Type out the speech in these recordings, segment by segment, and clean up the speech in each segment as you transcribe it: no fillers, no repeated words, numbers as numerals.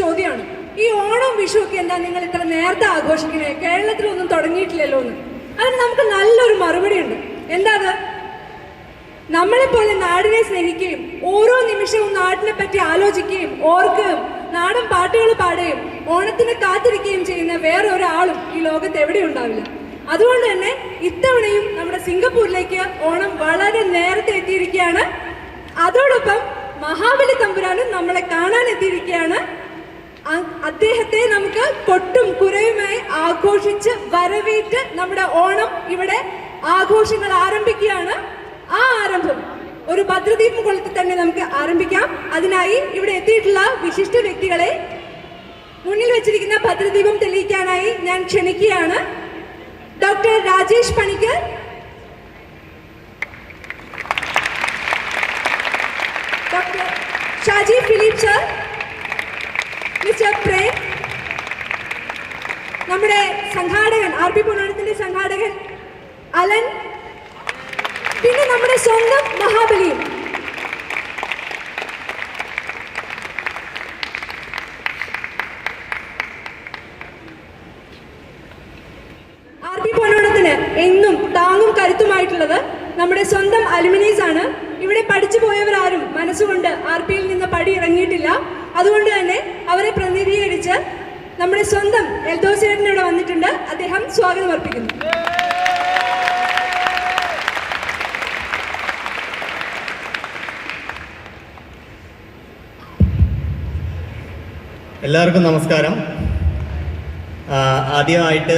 ചോദ്യമാണ്. ഈ ഓണവും വിഷു ഒക്കെ എന്താ നിങ്ങൾ ഇത്ര നേരത്തെ ആഘോഷിക്കണേ? കേരളത്തിലൊന്നും തുടങ്ങിയിട്ടില്ലല്ലോ എന്ന്. അതിന് നമുക്ക് നല്ലൊരു മറുപടി ഉണ്ട്. എന്താ അത്? നമ്മളെപ്പോലെ നാടിനെ സ്നേഹിക്കുകയും ഓരോ നിമിഷവും നാടിനെ പറ്റി ആലോചിക്കുകയും ഓർക്കുകയും നാടൻ പാട്ടുകൾ പാടുകയും ഓണത്തിന് കാത്തിരിക്കുകയും ചെയ്യുന്ന വേറെ ഒരാളും ഈ ലോകത്ത് എവിടെ ഉണ്ടാവില്ല. അതുകൊണ്ട് തന്നെ ഇത്തവണയും നമ്മുടെ സിംഗപ്പൂരിലേക്ക് ഓണം വളരെ നേരത്തെ എത്തിയിരിക്കുകയാണ്. അതോടൊപ്പം മഹാബലി തമ്പുരാനും നമ്മളെ കാണാൻ എത്തിയിരിക്കുകയാണ്. അദ്ദേഹത്തെ നമുക്ക് കൊട്ടും കുരയുമായി ആഘോഷിച്ച് വരവേറ്റ് നമ്മുടെ ഓണം ഇവിടെ ആഘോഷങ്ങൾ ആരംഭിക്കുകയാണ്. ആ ആരംഭം ഒരു ഭദ്രദീപം കൊളുത്തി തന്നെ നമുക്ക് ആരംഭിക്കാം. അതിനായി ഇവിടെ എത്തിയിട്ടുള്ള വിശിഷ്ട വ്യക്തികളെ മുന്നിൽ വെച്ചിരിക്കുന്ന ഭദ്രദീപം തെളിയിക്കാനായി ഞാൻ ക്ഷണിക്കുകയാണ്. Doctor Rajesh Panicker, doctor Shaji Philip sir, mister Prem, നമ്മുടെ സംഘാടകൻ ആർപി പൊന്നോണത്തിന്റെ സംഘാടകൻ അലൻ, പിന്നെ നമ്മുടെ സ്വന്തം മഹാബലിയും. ആർപി പൊന്നോണത്തിന് എന്നും താങ്ങും കരുത്തുമായിട്ടുള്ളത് നമ്മുടെ സ്വന്തം അലുമിനീസ് ആണ്. ഇവിടെ പഠിച്ചു പോയവരാരും മനസ്സുകൊണ്ട് ആർപിയിൽ നിന്ന് പടി ഇറങ്ങിയിട്ടില്ല. അതുകൊണ്ട് തന്നെ അവരെ പ്രതിനിധീകരിച്ച് നമ്മുടെ സ്വന്തം എൽദോസേട്ടൻ ഇവിടെ വന്നിട്ടുണ്ട്. അദ്ദേഹം സ്വാഗതം അർപ്പിക്കുന്നു. എല്ലാവർക്കും നമസ്കാരം. ആദ്യമായിട്ട്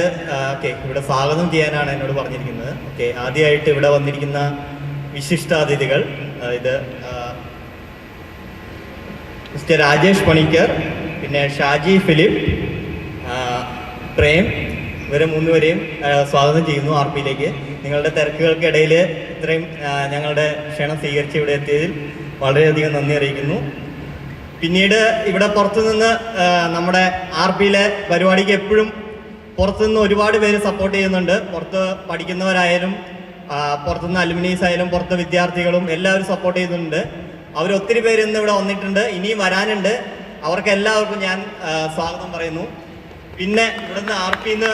ഇവിടെ സ്വാഗതം ചെയ്യാനാണ് എന്നോട് പറഞ്ഞിരിക്കുന്നത്. ആദ്യമായിട്ട് ഇവിടെ വന്നിരിക്കുന്ന വിശിഷ്ടാതിഥികൾ, അതായത് മിസ്റ്റർ രാജേഷ് പണിക്കർ, പിന്നെ ഷാജി ഫിലിപ്പ്, പ്രേം, ഇവരെ മൂന്നുപേരെയും സ്വാഗതം ചെയ്യുന്നു ആർപിയിലേക്ക്. നിങ്ങളുടെ തിരക്കുകൾക്കിടയിൽ ഇത്രയും ഞങ്ങളുടെ ക്ഷണം സ്വീകരിച്ച് ഇവിടെ എത്തിയതിൽ വളരെയധികം നന്ദി അറിയിക്കുന്നു. പിന്നീട് ഇവിടെ പുറത്തുനിന്ന് നമ്മുടെ ആർപിയിലെ പരിപാടിക്ക് എപ്പോഴും പുറത്തുനിന്ന് ഒരുപാട് പേര് സപ്പോർട്ട് ചെയ്യുന്നുണ്ട്. പുറത്ത് പഠിക്കുന്നവരായാലും പുറത്തുനിന്ന് അലുമിനീസ് ആയാലും പുറത്തെ വിദ്യാർത്ഥികളും എല്ലാവരും സപ്പോർട്ട് ചെയ്യുന്നുണ്ട്. അവരൊത്തിരി പേര് ഇന്ന് ഇവിടെ വന്നിട്ടുണ്ട്, ഇനിയും വരാനുണ്ട്. അവർക്ക് എല്ലാവർക്കും ഞാൻ സ്വാഗതം പറയുന്നു. പിന്നെ ഇവിടുന്ന് ആർപിന്ന്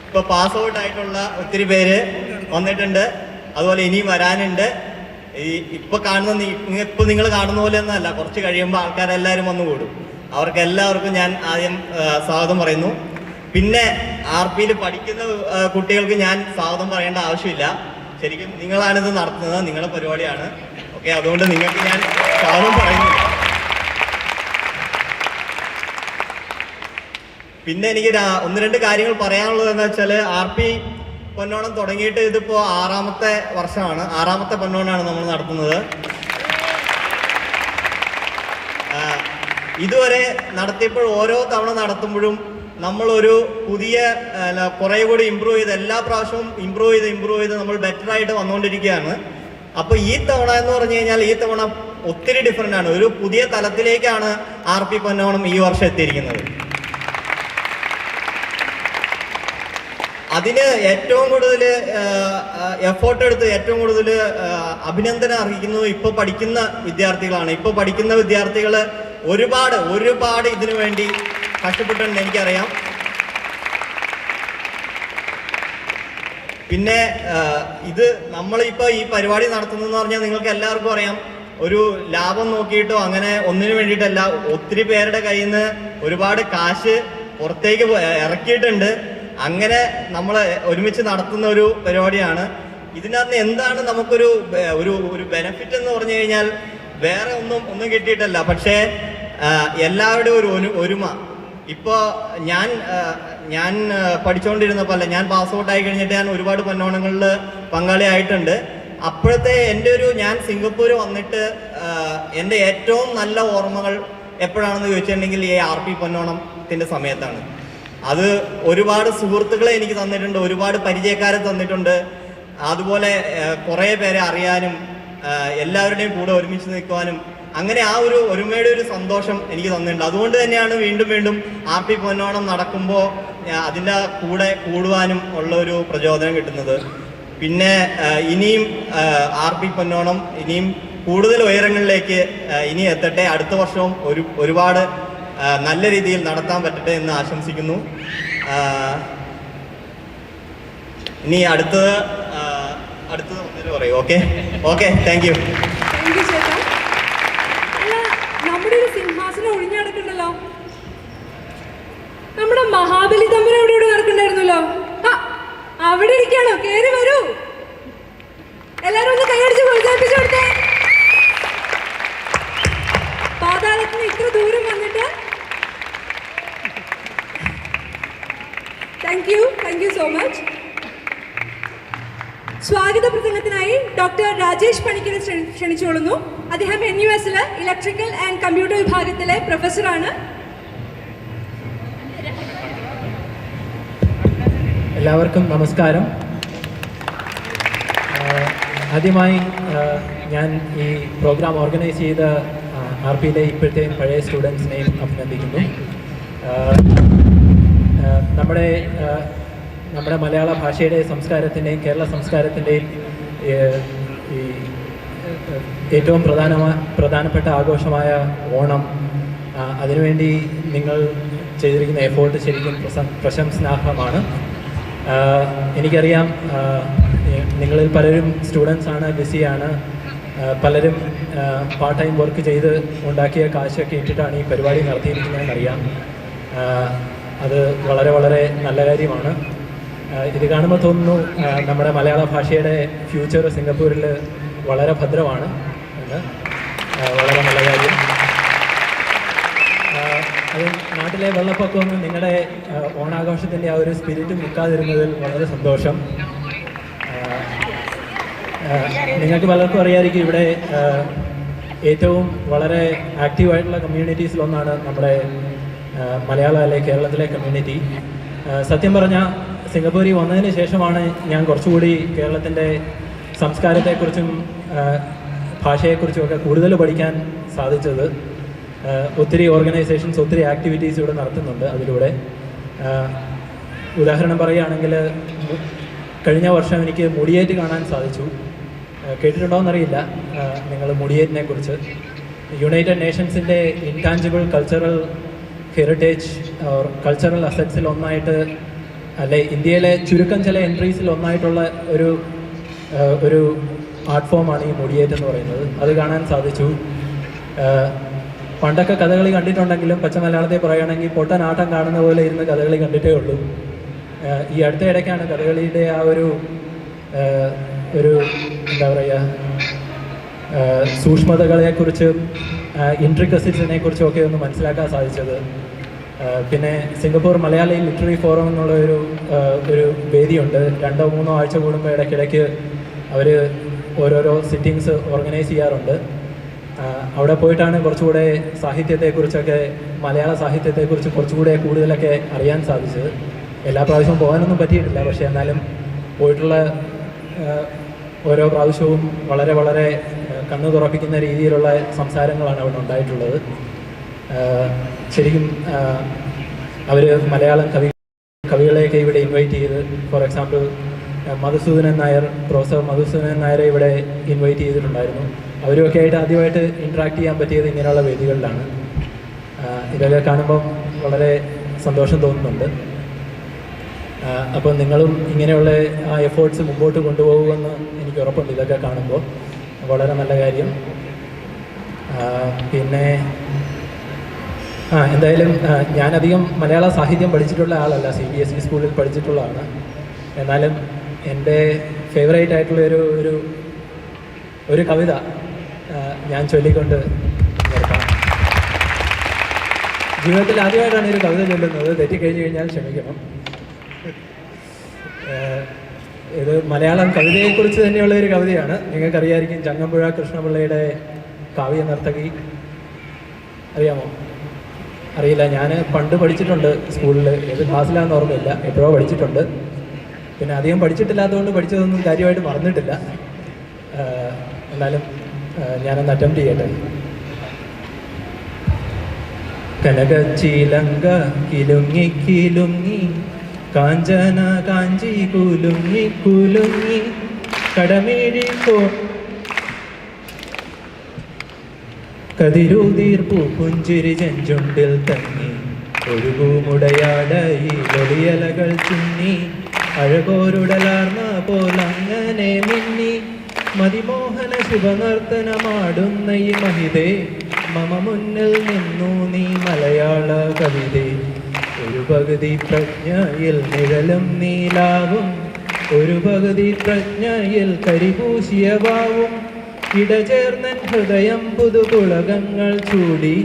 ഇപ്പോൾ പാസ് ഔട്ട് ആയിട്ടുള്ള ഒത്തിരി പേര് വന്നിട്ടുണ്ട്, അതുപോലെ ഇനിയും വരാനുണ്ട്. ഇപ്പൊ നിങ്ങൾ കാണുന്ന പോലെ ഒന്നല്ല, കുറച്ച് കഴിയുമ്പോൾ ആൾക്കാരെല്ലാവരും വന്നു കൂടും. അവർക്ക് എല്ലാവർക്കും ഞാൻ ആദ്യം സ്വാഗതം പറയുന്നു. പിന്നെ ആർപിയിൽ പഠിക്കുന്ന കുട്ടികൾക്ക് ഞാൻ സ്വാഗതം പറയേണ്ട ആവശ്യമില്ല. ശരിക്കും നിങ്ങളാണിത് നടത്തുന്നത്, നിങ്ങളുടെ പരിപാടിയാണ്. അതുകൊണ്ട് നിങ്ങൾക്ക് ഞാൻ സ്വാഗതം പറയുന്നില്ല. പിന്നെ എനിക്ക് ഒന്ന് രണ്ട് കാര്യങ്ങൾ പറയാനുള്ളത് എന്ന് വെച്ചാൽ, ആർപി പൊന്നോണം തുടങ്ങിയിട്ട് ഇതിപ്പോൾ 6ാമത്തെ വർഷമാണ്, 6ാമത്തെ പൊന്നോണാണ് നമ്മൾ നടത്തുന്നത്. ഇതുവരെ നടത്തിയപ്പോൾ ഓരോ തവണ നടത്തുമ്പോഴും നമ്മളൊരു പുതിയ കുറേ കൂടി ഇമ്പ്രൂവ് ചെയ്ത്, എല്ലാ പ്രാവശ്യവും ഇമ്പ്രൂവ് ചെയ്ത് നമ്മൾ ബെറ്ററായിട്ട് വന്നുകൊണ്ടിരിക്കുകയാണ്. അപ്പോൾ ഈ തവണ എന്ന് പറഞ്ഞു കഴിഞ്ഞാൽ ഈ തവണ ഒത്തിരി ഡിഫറൻ്റ് ആണ്. ഒരു പുതിയ തലത്തിലേക്കാണ് ആർപി പൊന്നോണം ഈ വർഷം എത്തിയിരിക്കുന്നത്. അതിന് ഏറ്റവും കൂടുതൽ എഫേർട്ട് എടുത്ത് ഏറ്റവും കൂടുതൽ അഭിനന്ദനം അർഹിക്കുന്നത് ഇപ്പോൾ പഠിക്കുന്ന വിദ്യാർത്ഥികളാണ്. ഇപ്പോൾ പഠിക്കുന്ന വിദ്യാർത്ഥികൾ ഒരുപാട് ഇതിനു വേണ്ടി കഷ്ടപ്പെട്ടിട്ടുണ്ട്, എനിക്കറിയാം. പിന്നെ ഇത് നമ്മളിപ്പോൾ ഈ പരിപാടി നടത്തുന്നതെന്ന് പറഞ്ഞാൽ നിങ്ങൾക്ക് എല്ലാവർക്കും അറിയാം, ഒരു ലാഭം നോക്കിയിട്ടോ അങ്ങനെ ഒന്നിനു വേണ്ടിയിട്ടല്ല. ഒത്തിരി പേരുടെ കയ്യിൽ നിന്ന് ഒരുപാട് കാശ് പുറത്തേക്ക് ഇറക്കിയിട്ടുണ്ട്. അങ്ങനെ നമ്മൾ ഒരുമിച്ച് നടത്തുന്ന ഒരു പരിപാടിയാണ്. ഇതിനകത്ത് എന്താണ് നമുക്കൊരു ഒരു ബെനഫിറ്റ് എന്ന് പറഞ്ഞു കഴിഞ്ഞാൽ വേറെ ഒന്നും കിട്ടിയിട്ടല്ല, പക്ഷേ എല്ലാവരുടെയും ഒരു ഒരുമ. ഇപ്പോൾ ഞാൻ പഠിച്ചുകൊണ്ടിരുന്നപ്പോൾ അല്ല, ഞാൻ പാസ് ഔട്ട് ആയി കഴിഞ്ഞിട്ട് ഞാൻ ഒരുപാട് പൊന്നോണങ്ങളിൽ പങ്കാളിയായിട്ടുണ്ട്. അപ്പോഴത്തെ ഞാൻ സിംഗപ്പൂർ വന്നിട്ട് എൻ്റെ ഏറ്റവും നല്ല ഓർമ്മകൾ എപ്പോഴാണെന്ന് ചോദിച്ചിട്ടുണ്ടെങ്കിൽ ഈ ആർപി പൊന്നോണത്തിൻ്റെ സമയത്താണ്. അത് ഒരുപാട് സുഹൃത്തുക്കളെ എനിക്ക് തന്നിട്ടുണ്ട്, ഒരുപാട് പരിചയക്കാരെ തന്നിട്ടുണ്ട്. അതുപോലെ കുറേ പേരെ അറിയാനും എല്ലാവരുടെയും കൂടെ ഒരുമിച്ച് നിൽക്കുവാനും അങ്ങനെ ആ ഒരു ഒരുമയുടെ ഒരു സന്തോഷം എനിക്ക് തന്നിട്ടുണ്ട്. അതുകൊണ്ട് തന്നെയാണ് വീണ്ടും ആർപി പൊന്നോണം നടക്കുമ്പോൾ അതിൻ്റെ കൂടെ കൂടുവാനും ഉള്ള ഒരു പ്രചോദനം കിട്ടുന്നത്. പിന്നെ ഇനിയും ആർപി പൊന്നോണം ഇനിയും കൂടുതൽ ഉയരങ്ങളിലേക്ക് ഇനി എത്തട്ടെ. അടുത്ത വർഷവും ഒരുപാട് നല്ല രീതിയിൽ നടത്താൻ പറ്റട്ടെ എന്ന് ആശംസിക്കുന്നു. ഇനി അടുത്തത് പറയൂ. Okay thank you. ചേട്ടാ. അല്ല, നമ്മുടെ ഒരു സിംഹാസനം ഒഴിഞ്ഞു നടക്കണ്ടല്ലോ. നമ്മുടെ മഹാബലി തമ്പുരാൻ ഇവിടെ നടക്കണ്ടായിരുന്നല്ലോ. അവിടെ ഇരിക്കാണോ? കേറി വരൂ. എല്ലാരും ഒന്ന് കൈയടിച്ച് പ്രോത്സാഹിപ്പിച്ചു കൊടുത്തേ. പാതാളത്തിന് ഇത്ര ദൂരം വന്നിട്ട് താങ്ക് യു സോ മച്ച്. സ്വാഗത പ്രസംഗത്തിനായി ഡോക്ടർ രാജേഷ് പണിക്കരെ ക്ഷണിച്ചുകൊള്ളുന്നു. അദ്ദേഹം NUS ഇലക്ട്രിക്കൽ ആൻഡ് കമ്പ്യൂട്ടർ വിഭാഗത്തിലെ പ്രൊഫസറാണ്. എല്ലാവർക്കും നമസ്കാരം. ആദ്യമായി ഞാൻ ഈ പ്രോഗ്രാം ഓർഗനൈസ് ചെയ്ത RPയിലെ ഇപ്പോഴത്തെയും പഴയ സ്റ്റുഡൻസിനെയും അഭിനന്ദിക്കുന്നു. നമ്മുടെ മലയാള ഭാഷയുടെയും സംസ്കാരത്തിൻ്റെയും കേരള സംസ്കാരത്തിൻ്റെയും ഈ ഏറ്റവും പ്രധാനപ്പെട്ട ആഘോഷമായ ഓണം, അതിനുവേണ്ടി നിങ്ങൾ ചെയ്തിരിക്കുന്ന എഫോർട്ട് ശരിക്കും പ്രശംസനാർഹമാണ്. എനിക്കറിയാം നിങ്ങളിൽ പലരും സ്റ്റുഡൻസാണ്, ബിസിയാണ്. പലരും പാർട്ട് ടൈം വർക്ക് ചെയ്ത് ഉണ്ടാക്കിയ കാശൊക്കെ ഇട്ടിട്ടാണ് ഈ പരിപാടി നടത്തിയിരിക്കുന്നതെന്നറിയാം. അത് വളരെ വളരെ നല്ല കാര്യമാണ്. ഇത് കാണുമ്പോൾ തോന്നുന്നു നമ്മുടെ മലയാള ഭാഷയുടെ ഫ്യൂച്ചർ സിംഗപ്പൂരിൽ വളരെ ഭദ്രമാണ് എന്ന്. വളരെ നല്ല കാര്യം. അത് നാട്ടിലെ വെള്ളപ്പൊക്കമൊന്നും നിങ്ങളുടെ ഓണാഘോഷത്തിൻ്റെ ആ ഒരു സ്പിരിറ്റ് നിൽക്കാതിരുന്നതിൽ വളരെ സന്തോഷം. നിങ്ങൾക്ക് പലർക്കും അറിയാമായിരിക്കും, ഇവിടെ ഏറ്റവും വളരെ ആക്റ്റീവായിട്ടുള്ള കമ്മ്യൂണിറ്റീസിലൊന്നാണ് നമ്മുടെ മലയാള അല്ലെങ്കിൽ കേരളത്തിലെ കമ്മ്യൂണിറ്റി. സത്യം പറഞ്ഞാൽ സിംഗപ്പൂരിൽ വന്നതിന് ശേഷമാണ് ഞാൻ കുറച്ചുകൂടി കേരളത്തിൻ്റെ സംസ്കാരത്തെക്കുറിച്ചും ഭാഷയെക്കുറിച്ചുമൊക്കെ കൂടുതൽ പഠിക്കാൻ സാധിച്ചത്. ഒത്തിരി ഓർഗനൈസേഷൻസ്, ഒത്തിരി ആക്ടിവിറ്റീസ് ഇവിടെ നടത്തുന്നുണ്ട് അതിലൂടെ. ഉദാഹരണം പറയുകയാണെങ്കിൽ കഴിഞ്ഞ വർഷം എനിക്ക് മുടിയേറ്റ് കാണാൻ സാധിച്ചു. കേട്ടിട്ടുണ്ടോയെന്നറിയില്ല നിങ്ങൾ മുടിയേറ്റിനെ കുറിച്ച്. യുണൈറ്റഡ് നേഷൻസിൻ്റെ intangible cultural heritage or cultural അസറ്റ്സിൽ ഒന്നായിട്ട്, അല്ലെ ഇന്ത്യയിലെ ചുരുക്കം ചില എൻട്രീസിൽ ഒന്നായിട്ടുള്ള ഒരു ആർട്ട് ഫോമാണ് ഈ മുടിയേറ്റ് എന്ന് പറയുന്നത്. അത് കാണാൻ സാധിച്ചു. പണ്ടൊക്കെ കഥകളി കണ്ടിട്ടുണ്ടെങ്കിലും പച്ച മലയാളത്തിൽ പറയുകയാണെങ്കിൽ പൊട്ടനാട്ടം കാണുന്ന പോലെ ഇരുന്ന് കഥകളി കണ്ടിട്ടേ ഉള്ളൂ. ഈ അടുത്ത ഇടയ്ക്കാണ് കഥകളിയുടെ ആ ഒരു എന്താ പറയുക, സൂക്ഷ്മതകളെക്കുറിച്ചും ഇൻട്രിക്കസിസിനെ കുറിച്ചും ഒക്കെ ഒന്ന് മനസ്സിലാക്കാൻ സാധിച്ചത്. പിന്നെ സിംഗപ്പൂർ മലയാളി ലിറ്റററി ഫോറം എന്നുള്ള ഒരു വേദിയുണ്ട്. 2-3 ആഴ്ച കൂടുമ്പോൾ ഇടയ്ക്കിടയ്ക്ക് അവർ ഓരോരോ സിറ്റിങ്സ് ഓർഗനൈസ് ചെയ്യാറുണ്ട്. അവിടെ പോയിട്ടാണ് കുറച്ചുകൂടെ സാഹിത്യത്തെക്കുറിച്ചൊക്കെ, മലയാള സാഹിത്യത്തെക്കുറിച്ച് കുറച്ചുകൂടെ കൂടുതലൊക്കെ അറിയാൻ സാധിച്ചത്. എല്ലാ പ്രാവശ്യവും പോകാനൊന്നും പറ്റിയിട്ടില്ല, പക്ഷേ എന്നാലും പോയിട്ടുള്ള ഓരോ പ്രാവശ്യവും വളരെ വളരെ കണ്ണു തുറപ്പിക്കുന്ന രീതിയിലുള്ള സംസാരങ്ങളാണ് അവിടെ ഉണ്ടായിട്ടുള്ളത്. ശരിക്കും അവർ മലയാളം കവികളെയൊക്കെ ഇവിടെ ഇൻവൈറ്റ് ചെയ്ത്, for example Madhusoodanan Nair, professor Madhusoodanan നായരെ ഇവിടെ ഇൻവൈറ്റ് ചെയ്തിട്ടുണ്ടായിരുന്നു. അവരുമൊക്കെ ആയിട്ട് ആദ്യമായിട്ട് ഇൻട്രാക്ട് ചെയ്യാൻ പറ്റിയത് ഇങ്ങനെയുള്ള വേദികളിലാണ്. ഇതൊക്കെ കാണുമ്പം വളരെ സന്തോഷം തോന്നുന്നുണ്ട്. അപ്പോൾ നിങ്ങളും ഇങ്ങനെയുള്ള ആ എഫേർട്സ് മുമ്പോട്ട് കൊണ്ടുപോകുമെന്ന് എനിക്ക് ഉറപ്പുണ്ട്. ഇതൊക്കെ കാണുമ്പോൾ വളരെ നല്ല കാര്യം. പിന്നെ എന്തായാലും ഞാനധികം മലയാള സാഹിത്യം പഠിച്ചിട്ടുള്ള ആളല്ല, CBSE സ്കൂളിൽ പഠിച്ചിട്ടുള്ളതാണ്. എന്നാലും എൻ്റെ ഫേവറേറ്റ് ആയിട്ടുള്ള ഒരു കവിത ഞാൻ ചൊല്ലിക്കൊണ്ട് നിർത്താം. ജീവിതത്തിൽ ആദ്യമായിട്ടാണ് ഒരു കവിത ചൊല്ലുന്നത്. തെറ്റിക്കഴിഞ്ഞു കഴിഞ്ഞാൽ ക്ഷമിക്കണം. ഇത് മലയാളം കവിതയെക്കുറിച്ച് തന്നെയുള്ള ഒരു കവിതയാണ്. നിങ്ങൾക്കറിയായിരിക്കും, ചങ്ങമ്പുഴ കൃഷ്ണപിള്ളയുടെ കാവ്യ നർത്തകി അറിയാമോ? അറിയില്ല. ഞാൻ പണ്ട് പഠിച്ചിട്ടുണ്ട് സ്കൂളിൽ. ഏത് ക്ലാസ്സിലാണെന്ന് ഓർമ്മയില്ല, എപ്പോഴോ പഠിച്ചിട്ടുണ്ട്. പിന്നെ അധികം പഠിച്ചിട്ടില്ലാത്തതുകൊണ്ട് പഠിച്ചതൊന്നും കാര്യമായിട്ട് മറന്നിട്ടില്ല. എന്നാലും ഞാനൊന്ന് അറ്റംപ്റ്റ് ചെയ്യട്ടെ. കനകച്ചിലങ്ക കിലുങ്ങി കിലുങ്ങി, കാഞ്ചന കാഞ്ചി കുലുങ്ങി കുലുങ്ങി, കതിരൂതീർപ്പൂ പുഞ്ചിരി ചെഞ്ചുണ്ടിൽ തങ്ങി ഒഴുകുമുടയാടയിൽ ഒളിയലകൾ ചിന്നി അഴകോരുടലാർന്ന പോലങ്ങനെ മിന്നി മതിമോഹന ശുഭനർത്തനമാടുന്ന ഈ മഹിതേ മമ മുന്നിൽ നിന്നു നീ മലയാള കവിതേ. ഒരു പകുതി പ്രജ്ഞയിൽ നിഴലും നീലാവും ഒരു പകുതി പ്രജ്ഞയിൽ കരിപൂശിയ വാവും ഇടചേർന്നൻ ഹൃദയം പുതുപുളകങ്ങൾ ചൂടി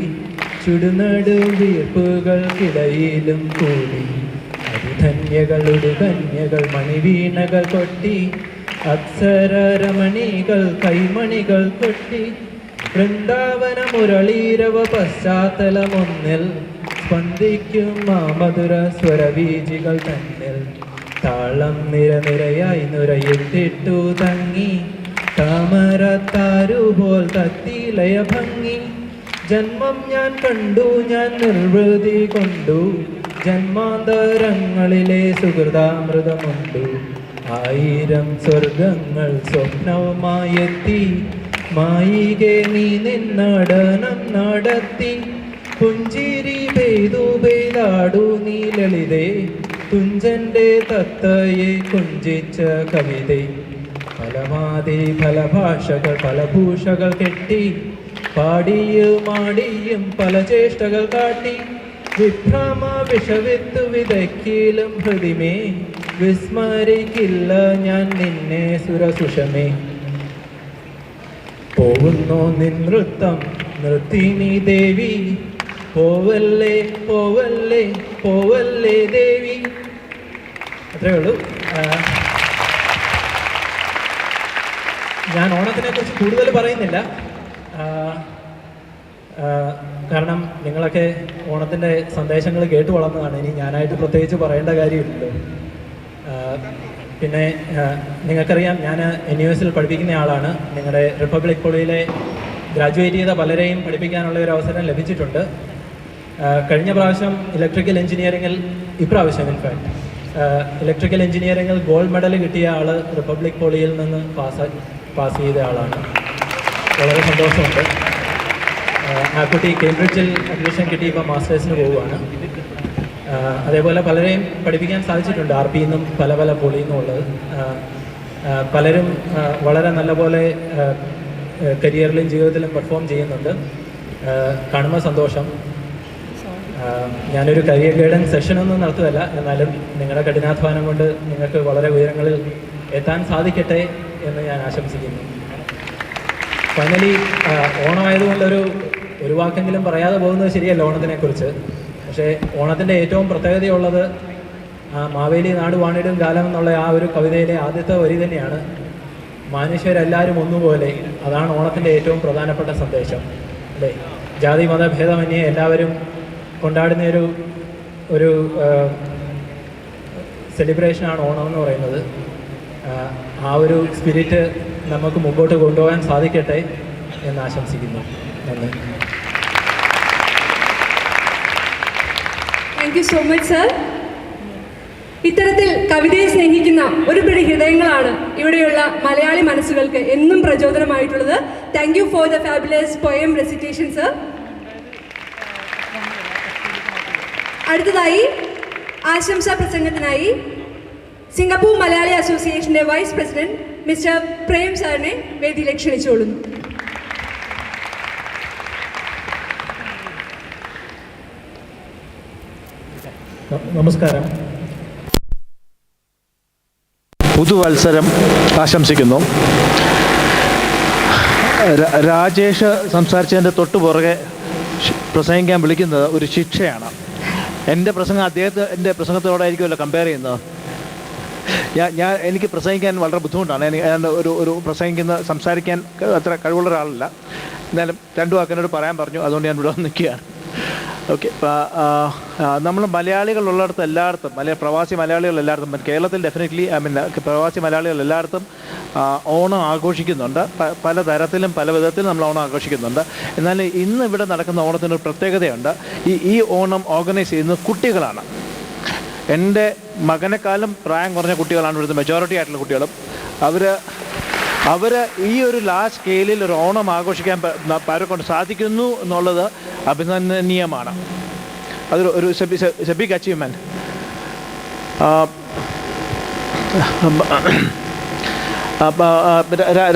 ചുടുനടു വീർപ്പുകൾക്കിടയിലും കൂടി അതിധന്യകളുടെ കന്യകൾ മണിവീണകൾ കൊട്ടി അപ്സരമണികൾ കൈമണികൾ കൊട്ടി വൃന്ദാവന മുരളീരവ പശ്ചാത്തലമൊന്നിൽ സ്പന്ദിക്കും ആ മധുര സ്വരബീജികൾ തന്നിൽ താളം നിരനിരയായി നുരയിട്ടിട്ടു തങ്ങി താമരത്താരുപോൽ തത്തിലയ ഭംഗി ജന്മം ഞാൻ കണ്ടു ഞാൻ നിർവൃതി കൊണ്ടു ജന്മാന്തരങ്ങളിലെ സുഹൃതാമൃതമുണ്ടു ആയിരം സ്വർഗങ്ങൾ സ്വപ്നവുമായെത്തി മായികെ നീ നിന്നടനം നടത്തി പുഞ്ചിരി പെയ്തു പെയ്താടു നീ ലളിതേ തുഞ്ചന്റെ തത്തയെ കുഞ്ചിച്ച കവിതേ ഫലമാതി ഫലഭാഷകൾ ഫലഭൂഷകൾ കെട്ടി പാടിയും ആടിയും പല ചേഷ്ടകൾ കാട്ടി വിഭ്രമ വിഷവിത്തു വിതയ്ക്കിലും ഹൃദിമേ വിസ്മരിക്കില്ല ഞാൻ നിന്നെ സുരസുഷമേ. പോകുന്നു നിൻ നൃത്തം നൃത്തിനി ദേവി പോവല്ലേ പോവല്ലേ പോവല്ലേ ദേവി. അത്രയേ ഉള്ളൂ. ഞാൻ ഓണത്തിനെ കുറിച്ച് കൂടുതൽ പറയുന്നില്ല, കാരണം നിങ്ങളൊക്കെ ഓണത്തിൻ്റെ സന്ദേശങ്ങൾ കേട്ടു വളർന്നതാണ്. ഇനി ഞാനായിട്ട് പ്രത്യേകിച്ച് പറയേണ്ട കാര്യമില്ലല്ലോ. പിന്നെ നിങ്ങൾക്കറിയാം, ഞാൻ NUS പഠിപ്പിക്കുന്ന ആളാണ്. നിങ്ങളുടെ റിപ്പബ്ലിക് കോളേജിലെ ഗ്രാജുവേറ്റ് ചെയ്ത പലരെയും പഠിപ്പിക്കാനുള്ള ഒരു അവസരം ലഭിച്ചിട്ടുണ്ട്. കഴിഞ്ഞ പ്രാവശ്യം ഇലക്ട്രിക്കൽ എഞ്ചിനീയറിങ്ങിൽ, ഇപ്രാവശ്യം ഇൻഫാക്ട് ഇലക്ട്രിക്കൽ എഞ്ചിനീയറിങ്ങിൽ ഗോൾഡ് മെഡൽ കിട്ടിയ ആൾ റിപ്പബ്ലിക് കോളേജിൽ നിന്ന് പാസ് ചെയ്ത ആളാണ്. വളരെ സന്തോഷമുണ്ട്. ആ കുട്ടി കേംബ്രിഡ്ജിൽ അഡ്മിഷൻ കിട്ടി ഇപ്പോൾ മാസ്റ്റേഴ്സിന് പോവുകയാണ്. അതേപോലെ പലരെയും പഠിപ്പിക്കാൻ സാധിച്ചിട്ടുണ്ട്, RP നിന്നും പല പല പോളിയിൽ നിന്നുള്ളത്. പലരും വളരെ നല്ലപോലെ കരിയറിലും ജീവിതത്തിലും പെർഫോം ചെയ്യുന്നുണ്ട്. കാണുമ്പോൾ സന്തോഷം. ഞാനൊരു കരിയർ ഗൈഡൻസ് സെഷനൊന്നും നടത്തുകയല്ല, എന്നാലും നിങ്ങളുടെ കഠിനാധ്വാനം കൊണ്ട് നിങ്ങൾക്ക് വളരെ ഉയരങ്ങളിൽ എത്താൻ സാധിക്കട്ടെ എന്ന് ഞാൻ ആശംസിക്കുന്നു. ഫൈനലി ഓണമായതുകൊണ്ടൊരു വാക്കെങ്കിലും പറയാതെ പോകുന്നത് ശരിയല്ല ഓണത്തിനെക്കുറിച്ച്. പക്ഷേ ഓണത്തിൻ്റെ ഏറ്റവും പ്രത്യേകതയുള്ളത് മാവേലി നാട് വാണിടും കാലം എന്നുള്ള ആ ഒരു കവിതയിലെ ആദ്യത്തെ വരി തന്നെയാണ്. മനുഷ്യരെല്ലാവരും ഒന്നുപോലെ. അതാണ് ഓണത്തിൻ്റെ ഏറ്റവും പ്രധാനപ്പെട്ട സന്ദേശം, അല്ലേ? ജാതി മതഭേദമന്യേ എല്ലാവരും കൊണ്ടാടുന്ന ഒരു സെലിബ്രേഷനാണ് ഓണം എന്ന് പറയുന്നത്. ആ ഒരു സ്പിരിറ്റ് നമുക്ക് മുമ്പോട്ട് കൊണ്ടുപോകാൻ സാധിക്കട്ടെ എന്ന് ആശംസിക്കുന്നു. നന്ദി. Thank you so much sir. ഇത്തരത്തിൽ കവിതയെ സ്നേഹിക്കുന്ന ഒരുപിടി ഹൃദയങ്ങളാണ് ഇവിടെയുള്ള മലയാളി മനസ്സുകൾക്ക് എന്നും പ്രചോദനമായിട്ടുള്ളത്. Thank you for the fabulous poem recitation sir. അടുത്തതായി ആശംസാ പ്രസംഗത്തിനായി സിംഗപ്പൂർ മലയാളി അസോസിയേഷന്റെ വൈസ് പ്രസിഡന്റ് മിസ്റ്റർ പ്രേം സാറിനെ വേദിയിലേക്ക് ക്ഷണിച്ചുകൊള്ളുന്നു. നമസ്കാരം. പുതുവത്സരം ആശംസിക്കുന്നു. രാജേഷ് സംസാരിച്ചതിൻ്റെ തൊട്ടു പുറകെ പ്രസംഗിക്കാൻ വിളിക്കുന്നത് ഒരു ശിക്ഷയാണ്. എൻ്റെ പ്രസംഗം അദ്ദേഹത്തിൻ്റെ പ്രസംഗത്തോടായിരിക്കുമല്ലോ കമ്പയർ ചെയ്യുന്നത്. എനിക്ക് പ്രസംഗിക്കാൻ വളരെ ബുദ്ധിമുട്ടാണ്. ഒരു സംസാരിക്കാൻ അത്ര കഴിവുള്ള ഒരാളല്ല. എന്നാലും രണ്ടു വാക്കിനോട് പറയാൻ പറഞ്ഞു, അതുകൊണ്ട് ഞാൻ ഇവിടെ നിൽക്കുകയാണ്. ഓക്കെ. നമ്മൾ മലയാളികളുള്ളിടത്ത് എല്ലായിടത്തും, പ്രവാസി മലയാളികൾ എല്ലായിടത്തും, കേരളത്തിൽ ഡെഫിനറ്റ്ലി പ്രവാസി മലയാളികൾ എല്ലായിടത്തും ഓണം ആഘോഷിക്കുന്നുണ്ട്. പല തരത്തിലും പല വിധത്തിലും നമ്മൾ ഓണം ആഘോഷിക്കുന്നുണ്ട്. എന്നാൽ ഇന്ന് ഇവിടെ നടക്കുന്ന ഓണത്തിനൊരു പ്രത്യേകതയുണ്ട്. ഈ ഓണം ഓർഗനൈസ് ചെയ്യുന്നത് കുട്ടികളാണ്. എൻ്റെ മകനെക്കാളും പ്രായം കുറഞ്ഞ കുട്ടികളാണ് ഇവിടുത്തെ മെജോറിറ്റി ആയിട്ടുള്ള കുട്ടികളും. അവർ ഈ ഒരു ലാർജ് സ്കെയിലിൽ ഒരു ഓണം ആഘോഷിക്കാൻ അവരെ കൊണ്ട് സാധിക്കുന്നു എന്നുള്ളത് അഭിനന്ദനീയമാണ്. അതൊരു ഒരു ബിഗ് അച്ചീവ്മെൻറ്റ്.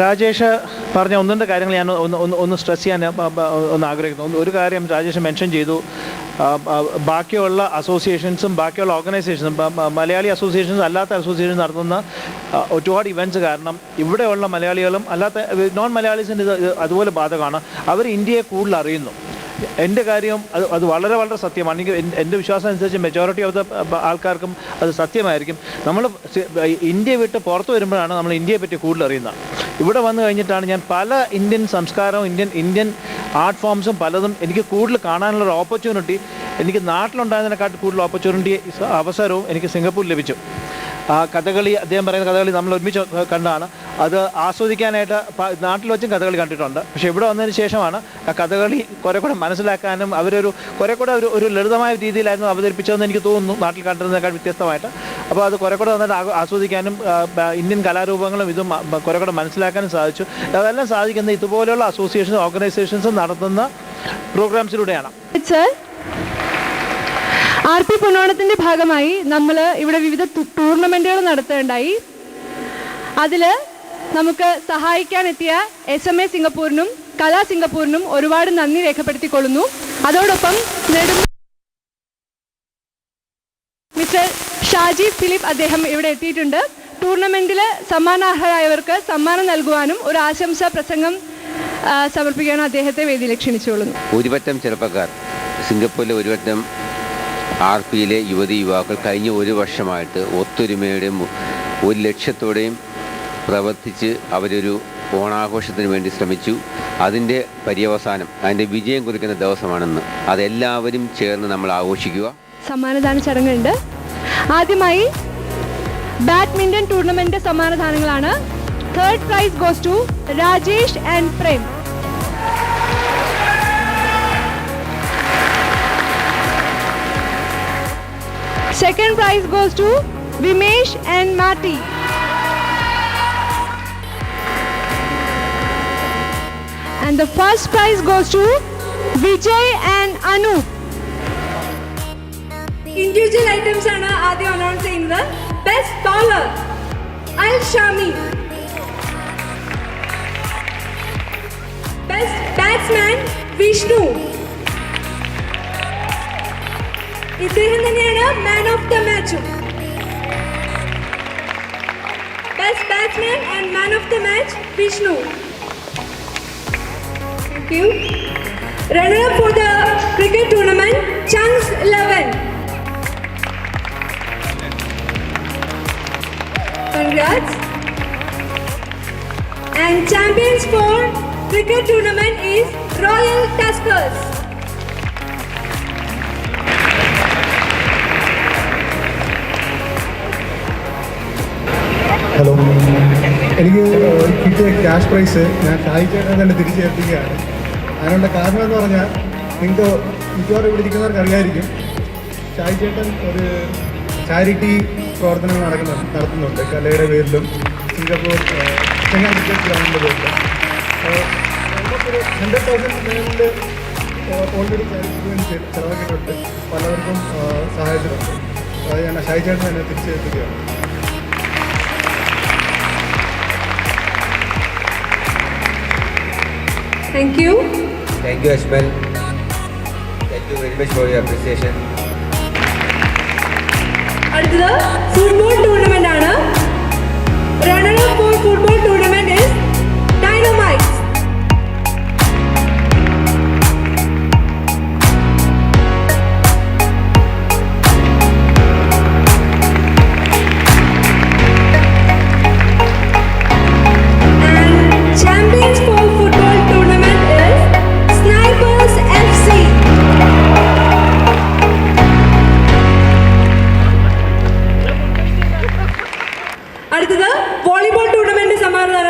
രാജേഷ് പറഞ്ഞ ഒന്നിൻ്റെ കാര്യങ്ങൾ ഞാൻ ഒന്ന് സ്ട്രെസ് ചെയ്യാൻ ഒന്ന് ആഗ്രഹിക്കുന്നു. ഒരു കാര്യം രാജേഷ് മെൻഷൻ ചെയ്തു, ബാക്കിയുള്ള അസോസിയേഷൻസും ബാക്കിയുള്ള ഓർഗനൈസേഷൻസും മലയാളി അസോസിയേഷൻസ് അല്ലാത്ത അസോസിയേഷൻ നടത്തുന്ന ഒരുപാട് ഇവൻറ്റ്സ് കാരണം ഇവിടെയുള്ള മലയാളികളും അല്ലാത്ത നോൺ മലയാളീസിന് ഇത് അതുപോലെ ബാധകമാണ്. അവർ ഇന്ത്യയെ കൂടുതൽ അറിയുന്നു. എൻ്റെ കാര്യം അത് വളരെ വളരെ സത്യമാണ്. എനിക്ക് എൻ്റെ വിശ്വാസം അനുസരിച്ച് മെജോറിറ്റി ഓഫ് ദ ആൾക്കാർക്കും അത് സത്യമായിരിക്കും. നമ്മൾ ഇന്ത്യ വിട്ട് പുറത്ത് വരുമ്പോഴാണ് നമ്മൾ ഇന്ത്യയെ പറ്റി കൂടുതൽ അറിയുന്നത്. ഇവിടെ വന്നു കഴിഞ്ഞിട്ടാണ് ഞാൻ പല ഇന്ത്യൻ സംസ്കാരവും ഇന്ത്യൻ ആർട്ട് ഫോംസും പലതും എനിക്ക് കൂടുതൽ കാണാനുള്ളൊരു ഓപ്പർച്യൂണിറ്റി, എനിക്ക് നാട്ടിലുണ്ടായതിനെക്കാട്ട് കൂടുതൽ ഓപ്പർച്യൂണിറ്റി അവസരവും എനിക്ക് സിംഗപ്പൂരിൽ ലഭിച്ചു. കഥകളി, അദ്ദേഹം പറയുന്ന കഥകളി നമ്മൾ ഒരുമിച്ച് കണ്ടാണ്. അത് ആസ്വദിക്കാനായിട്ട് നാട്ടിൽ വെച്ചും കഥകളി കണ്ടിട്ടുണ്ട്. പക്ഷേ ഇവിടെ വന്നതിന് ശേഷമാണ് ആ കഥകളി കുറെ കൂടെ മനസ്സിലാക്കാനും അവരൊരു കുറെ കൂടെ ഒരു ലളിതമായ രീതിയിലായിരുന്നു അവതരിപ്പിച്ചതെന്ന് എനിക്ക് തോന്നുന്നു, നാട്ടിൽ കണ്ടിരുന്നതിനേക്കാൾ വ്യത്യസ്തമായിട്ട്. അപ്പോൾ അത് കുറെ കൂടെ നന്നായിട്ട് ആസ്വദിക്കാനും ഇന്ത്യൻ കലാരൂപങ്ങളും ഇതും കുറെ കൂടെ മനസ്സിലാക്കാനും സാധിച്ചു. അതെല്ലാം സാധിക്കുന്നത് ഇതുപോലെയുള്ള അസോസിയേഷൻസ് ഓർഗനൈസേഷൻസ് നടത്തുന്ന പ്രോഗ്രാംസിലൂടെയാണ്. RP പൊന്നോണത്തിൻ്റെ ഭാഗമായി നമ്മൾ ഇവിടെ വിവിധ ടൂർണമെൻറ്റുകൾ നടത്തുകയുണ്ടായി. അതിൽ നമുക്ക് സഹായിക്കാനെത്തിയ SMA സിംഗപ്പൂരിനും കലാ സിംഗപ്പൂരിനും ഒരുപാട് നന്ദി രേഖപ്പെടുത്തിക്കൊള്ളുന്നു. അതോടൊപ്പം മിസ്റ്റർ ഷാജി ഫിലിപ്പ് അദ്ദേഹം ഇവിടെ എത്തിയിട്ടുണ്ട്. ടൂർണമെൻറ്റിൽ സമ്മാനാർഹരായവർക്ക് സമ്മാനം നൽകുവാനും ഒരു ആശംസാ പ്രസംഗം സമർപ്പിക്കാനും അദ്ദേഹത്തെ വേദിയിൽ ക്ഷണിച്ചുകൊള്ളുന്നു. ഒരുപറ്റം ചെറുപ്പക്കാർ, സിംഗപ്പൂരിലെ ഒരുപറ്റം RPയിലെ യുവതി യുവാക്കൾ കഴിഞ്ഞ ഒരു വർഷമായിട്ട് ഒത്തൊരുമയുടെയും ഒരു ലക്ഷ്യത്തോടെയും പ്രവർത്തിച്ച് അവരൊരു ഓണാഘോഷത്തിന് വേണ്ടി ശ്രമിച്ചു. അതിൻ്റെ പര്യവസാനം, അതിൻ്റെ വിജയം കുറിക്കുന്ന ദിവസമാണെന്ന്. അതെല്ലാവരും ചേർന്ന് നമ്മൾ ആഘോഷിക്കുക. സമ്മാനദാന ചടങ്ങുണ്ട്. ആദ്യമായി ബാഡ്മിൻ്റൺ ടൂർണമെൻറ്റ് സമ്മാനദാനങ്ങളാണ്. 3rd prize goes to Rajesh and Prem. Second prize goes to Vimesh and Mati. And the first prize goes to Vijay and Anu. Individual items ആണ് ആദ്യം അനൗൺസ് ചെയ്യുന്നത്. Best bowler Al Shami. Best batsman Vishnu. ഇദ്ദേഹം തന്നെയാണ് man of the മാച്ചും. Best batsman and man of the match Vishnu. Thank you. Runner up for the cricket tournament ചങ്സ് 11. Congrats. And champions for cricket tournament is royal tuskers. Hello, എനിക്ക് കിട്ടിയ cash prize ഞാൻ ഷാജി ചേട്ടനെ തന്നെ തിരിച്ചേൽപ്പിക്കുകയാണ്. അതിനുള്ള കാരണം എന്ന് പറഞ്ഞാൽ നിങ്ങൾക്ക് മിക്കവാറും ഇവിടെ ഇരിക്കുന്നവർക്ക് അറിയായിരിക്കും, ഷാജി ചേട്ടൻ ഒരു ചാരിറ്റി പ്രവർത്തനങ്ങൾ നടത്തുന്നുണ്ട് കലയുടെ പേരിലും സിംഗപ്പൂർ ചെങ്ങായി ക്രിക്കറ്റ് ഗ്രൗണ്ടിൻ്റെ പേരിലും. നമുക്കൊരു 100,000 മേളിൽ ഓൾറെഡി ചാരിറ്റിക്ക് വേണ്ടി ചിലവാക്കിയിട്ടുണ്ട്, പലവർക്കും സഹായിച്ചിട്ടുണ്ട്. അത് ഞാൻ ഷാജി ചേട്ടൻ തന്നെ തിരിച്ചേൽപ്പിക്കുകയാണ്. Thank you. Thank you, Ashmal. Thank you very much for your appreciation. അടുത്തത് ഫുട്ബോൾ ടൂർണമെന്റ് ആണ്. Runner up for football tournament is dynamites. Champions for football tournament is Snipers FC. അടുത്തത് വോളിബോൾ ടൂർണമെന്റ് സമ്മാനദാനം.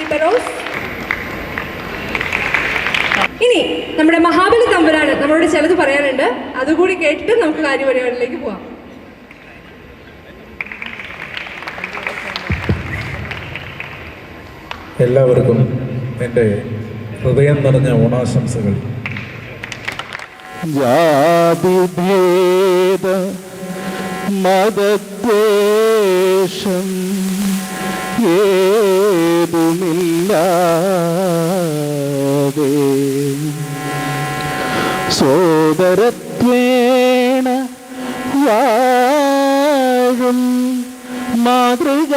ലില്ലി ബെറോസ്. ഇനി നമ്മുടെ മഹാബലി തമ്പുരാന് നമ്മളോട് ചിലത് പറയാനുണ്ട്. അതുകൂടി കേട്ടിട്ട് നമുക്ക് കാര്യപരിപാടിയിലേക്ക് പോവാം. എല്ലാവർക്കും എൻ്റെ ഹൃദയം നിറഞ്ഞ ഓണാശംസകൾ. ജാതിഭേദ മതദ്വേഷം ഏതുമില്ലാതെ സോദരത്വേന വാഴും മാതൃകാസ്ഥാനമല്ലോ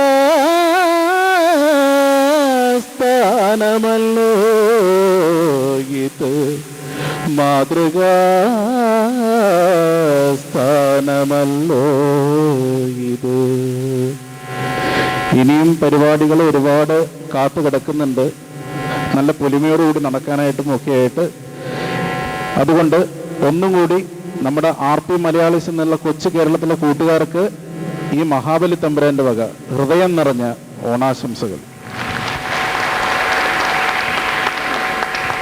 ഇത്, മാതൃകാസ്ഥാനമല്ലോ ഇത്. ഇനിയും പരിപാടികൾ ഒരുപാട് കാത്തു കിടക്കുന്നുണ്ട്, നല്ല പൊലിമയോടുകൂടി നടക്കാനായിട്ടും ഒക്കെയായിട്ട്. അതുകൊണ്ട് ഒന്നും കൂടി നമ്മുടെ RP മലയാളീസ് എന്നുള്ള കൊച്ചു കേരളത്തിലെ കൂട്ടുകാർക്ക് ഈ മഹാബലി തമ്പുരാന്റെ വക ഹൃദയം നിറഞ്ഞ ഓണാശംസകൾ.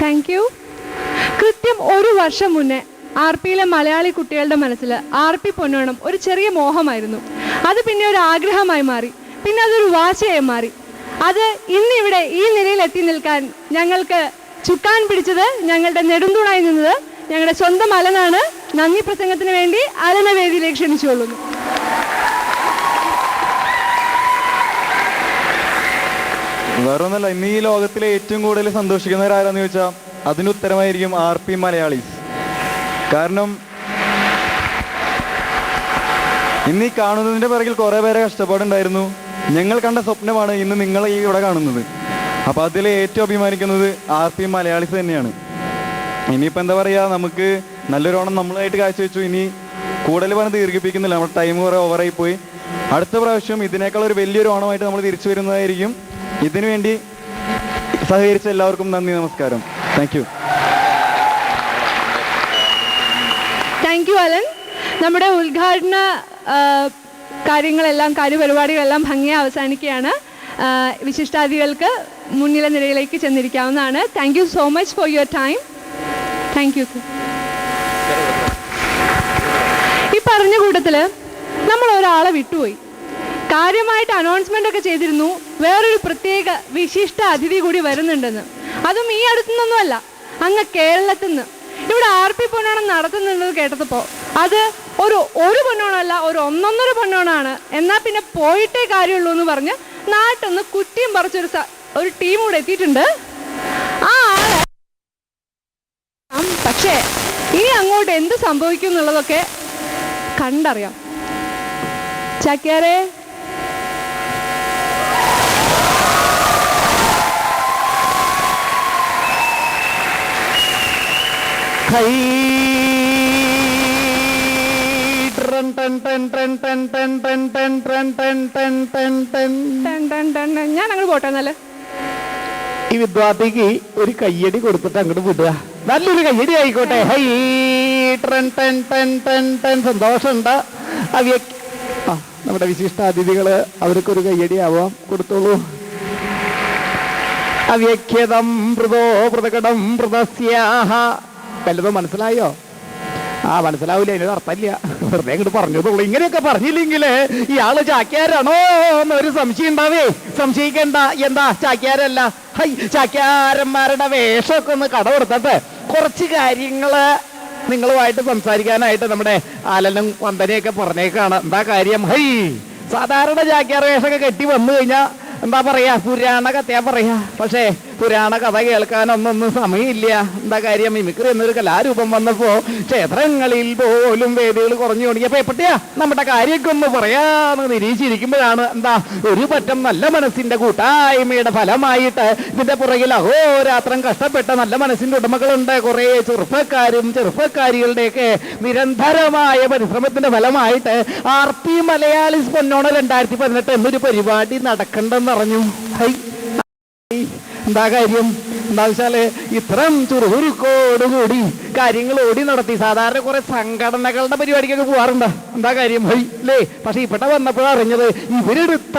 Thank you. കൃത്യം ഒരു വർഷം മുന്നേ RPയിലെ മലയാളി കുട്ടികളുടെ മനസ്സിൽ RP പൊന്നോണം ഒരു ചെറിയ മോഹമായിരുന്നു. അത് പിന്നെ ഒരു ആഗ്രഹമായി മാറി, പിന്നെ അതൊരു വാശിയായി മാറി. അത് ഇന്നിവിടെ ഈ നിലയിൽ എത്തി നിൽക്കാൻ ഞങ്ങൾക്ക് ചുക്കാൻ പിടിച്ചത്, ഞങ്ങളുടെ നെടുന്തൂണായി നിന്നത് ഞങ്ങളുടെ സ്വന്തം അലനാണ്. നന്ദി പ്രസംഗത്തിന് വേണ്ടി അലന വേദിയിലേക്ക് ക്ഷണിച്ചുകൊള്ളുന്നു. വേറൊന്നല്ല, ഇന്ന് ഈ ലോകത്തിലെ ഏറ്റവും കൂടുതൽ സന്തോഷിക്കുന്നവരാരാന്ന് ചോദിച്ചാൽ അതിന് ഉത്തരമായിരിക്കും RP മലയാളീസ്. കാരണം ഇന്ന് ഈ കാണുന്നതിൻ്റെ പിറകിൽ കുറേ പേരെ കഷ്ടപ്പാടുണ്ടായിരുന്നു. ഞങ്ങൾ കണ്ട സ്വപ്നമാണ് ഇന്ന് നിങ്ങൾ ഈ ഇവിടെ കാണുന്നത്. അപ്പോൾ അതിൽ ഏറ്റവും അഭിമാനിക്കുന്നത് RP മലയാളീസ് തന്നെയാണ്. ഇനിയിപ്പോൾ എന്താ പറയുക, നമുക്ക് നല്ലൊരു ഓണം നമ്മളായിട്ട് കാഴ്ചവെച്ചു. ഇനി കൂടുതൽ പറഞ്ഞ് ദീർഘിപ്പിക്കുന്നില്ല, നമ്മുടെ ടൈം കുറേ ഓവറായി പോയി. അടുത്ത പ്രാവശ്യം ഇതിനേക്കാൾ ഒരു വലിയൊരു ഓണമായിട്ട് നമ്മൾ തിരിച്ചു വരുന്നതായിരിക്കും. ഇതിനുവേണ്ടി സഹകരിച്ച എല്ലാവർക്കും നന്ദി, നമസ്കാരം. Thank you. Thank you Alan. നമ്മുടെ ഉദ്ഘാടന കാര്യപരിപാടികളെല്ലാം ഭംഗിയായി അവസാനിക്കുകയാണ്. വിശിഷ്ടാതിഥികൾക്ക് മുന്നിലെ നിരയിലേക്ക് ചെന്നിരിക്കാവുന്നതാണ്. Thank you so much for your time. Thank you. ഈ പറഞ്ഞ കൂട്ടത്തിൽ നമ്മൾ ഒരാളെ വിട്ടുപോയി. കാര്യമായിട്ട് അനൗൺസ്മെൻ്റ് ഒക്കെ ചെയ്തിരുന്നു, വേറൊരു പ്രത്യേക വിശിഷ്ട അതിഥി കൂടി വരുന്നുണ്ടെന്ന്. അതും ഈ അടുത്തുനിന്നൊന്നുമല്ല, അങ്ങ് കേരളത്തിൽ നിന്ന്. ഇവിടെ RP പൊന്നോണം നടത്തുന്നുണ്ടെന്ന് കേട്ടപ്പോൾ അത് ഒരു പൊന്നോണമല്ല, ഒരു 1.5 പൊന്നോണമാണ്. എന്നാൽ പിന്നെ പോയിട്ടേ കാര്യമുള്ളൂ എന്ന് പറഞ്ഞ് നാട്ടിൽ നിന്ന് കുറ്റിയും പറിച്ചൊരു ടീം കൂടെ എത്തിയിട്ടുണ്ട്. ആ ആളെ പക്ഷേ ഇനി അങ്ങോട്ട് എന്ത് സംഭവിക്കും എന്നുള്ളതൊക്കെ കണ്ടറിയാം. ചാക്യാരെ, ഞാൻ അങ്ങോട്ട് പോട്ടെ. എന്നാല് ഈ വിദ്യാർത്ഥിക്ക് ഒരു കയ്യടി കൊടുത്തിട്ട് അങ്ങോട്ട് വിടുക. നല്ലൊരു കയ്യടി ആയിക്കോട്ടെ. ഹൈ സന്തോഷമുണ്ട്. നമ്മുടെ വിശിഷ്ട അതിഥികള് അവർക്കൊരു കയ്യടി ആവാം, കൊടുത്തോളൂ. അവ്യക്തം മൃദോ മൃതകടം മൃതസ്യാഹ. വല്ലതും മനസ്സിലായോ? മനസ്സിലാവില്ല, അതിനൊരു അർത്ഥമില്ല, വെറുതെ അങ്ങോട്ട് പറഞ്ഞതുള്ളൂ. ഇങ്ങനെയൊക്കെ പറഞ്ഞില്ലെങ്കിൽ ഇയാള് ചാക്യാരാണോ എന്നൊരു സംശയം ഉണ്ടാവേ. സംശയിക്കണ്ട. എന്താ ചാക്യാരല്ല, ഹൈ ചാക്യാരന്മാരുടെ വേഷമൊക്കെ ഒന്ന് കടമെടുത്തിട്ട് കുറച്ച് കാര്യങ്ങള് നിങ്ങളുമായിട്ട് സംസാരിക്കാനായിട്ട് നമ്മുടെ ആലനും വന്ദനയൊക്കെ പറഞ്ഞേക്കാണ്. എന്താ കാര്യം? ഹൈ സാധാരണ ചാക്യാർ വേഷമൊക്കെ കെട്ടി വന്നു കഴിഞ്ഞാൽ എന്താ പറയാ, പുരാണ കഥയാ പറയാ. പക്ഷേ പുരാണ കഥ കേൾക്കാനൊന്നും സമയമില്ല. എന്താ കാര്യം? മിമിക്രി എന്നൊരു കലാരൂപം വന്നപ്പോ ക്ഷേത്രങ്ങളിൽ പോലും വേദികൾ കുറഞ്ഞു തുടങ്ങിയപ്പോ എപ്പട്ടിയാ നമ്മുടെ കാര്യമൊക്കെ ഒന്ന് പറയാന്ന് നിരീക്ഷിച്ചിരിക്കുമ്പോഴാണ് എന്താ ഒരു പറ്റം നല്ല മനസ്സിന്റെ കൂട്ടായ്മയുടെ ഫലമായിട്ട് ഇതിന്റെ പുറകിൽ അഹോരാത്രം കഷ്ടപ്പെട്ട നല്ല മനസ്സിന്റെ ഉടമകളുണ്ട്. കുറെ ചെറുപ്പക്കാരികളുടെയൊക്കെ നിരന്തരമായ പരിശ്രമത്തിന്റെ ഫലമായിട്ട് RP മലയാളീസ് പൊന്നോണം 2018 എന്നൊരു പരിപാടി നടക്കണ്ടെന്നറിഞ്ഞു. ഹൈ എന്താ കാര്യം? എന്താ വെച്ചാല് ഇത്തരം ചുറുചുരുക്കോടുകൂടി കാര്യങ്ങൾ ഓടി നടത്തി. സാധാരണ കുറെ സംഘടനകളുടെ പരിപാടിക്കൊക്കെ പോകാറുണ്ട്, എന്താ കാര്യം പോയി അല്ലേ? പക്ഷെ ഇവിടെ വന്നപ്പോഴാണ് അറിഞ്ഞത് ഇവരെടുത്ത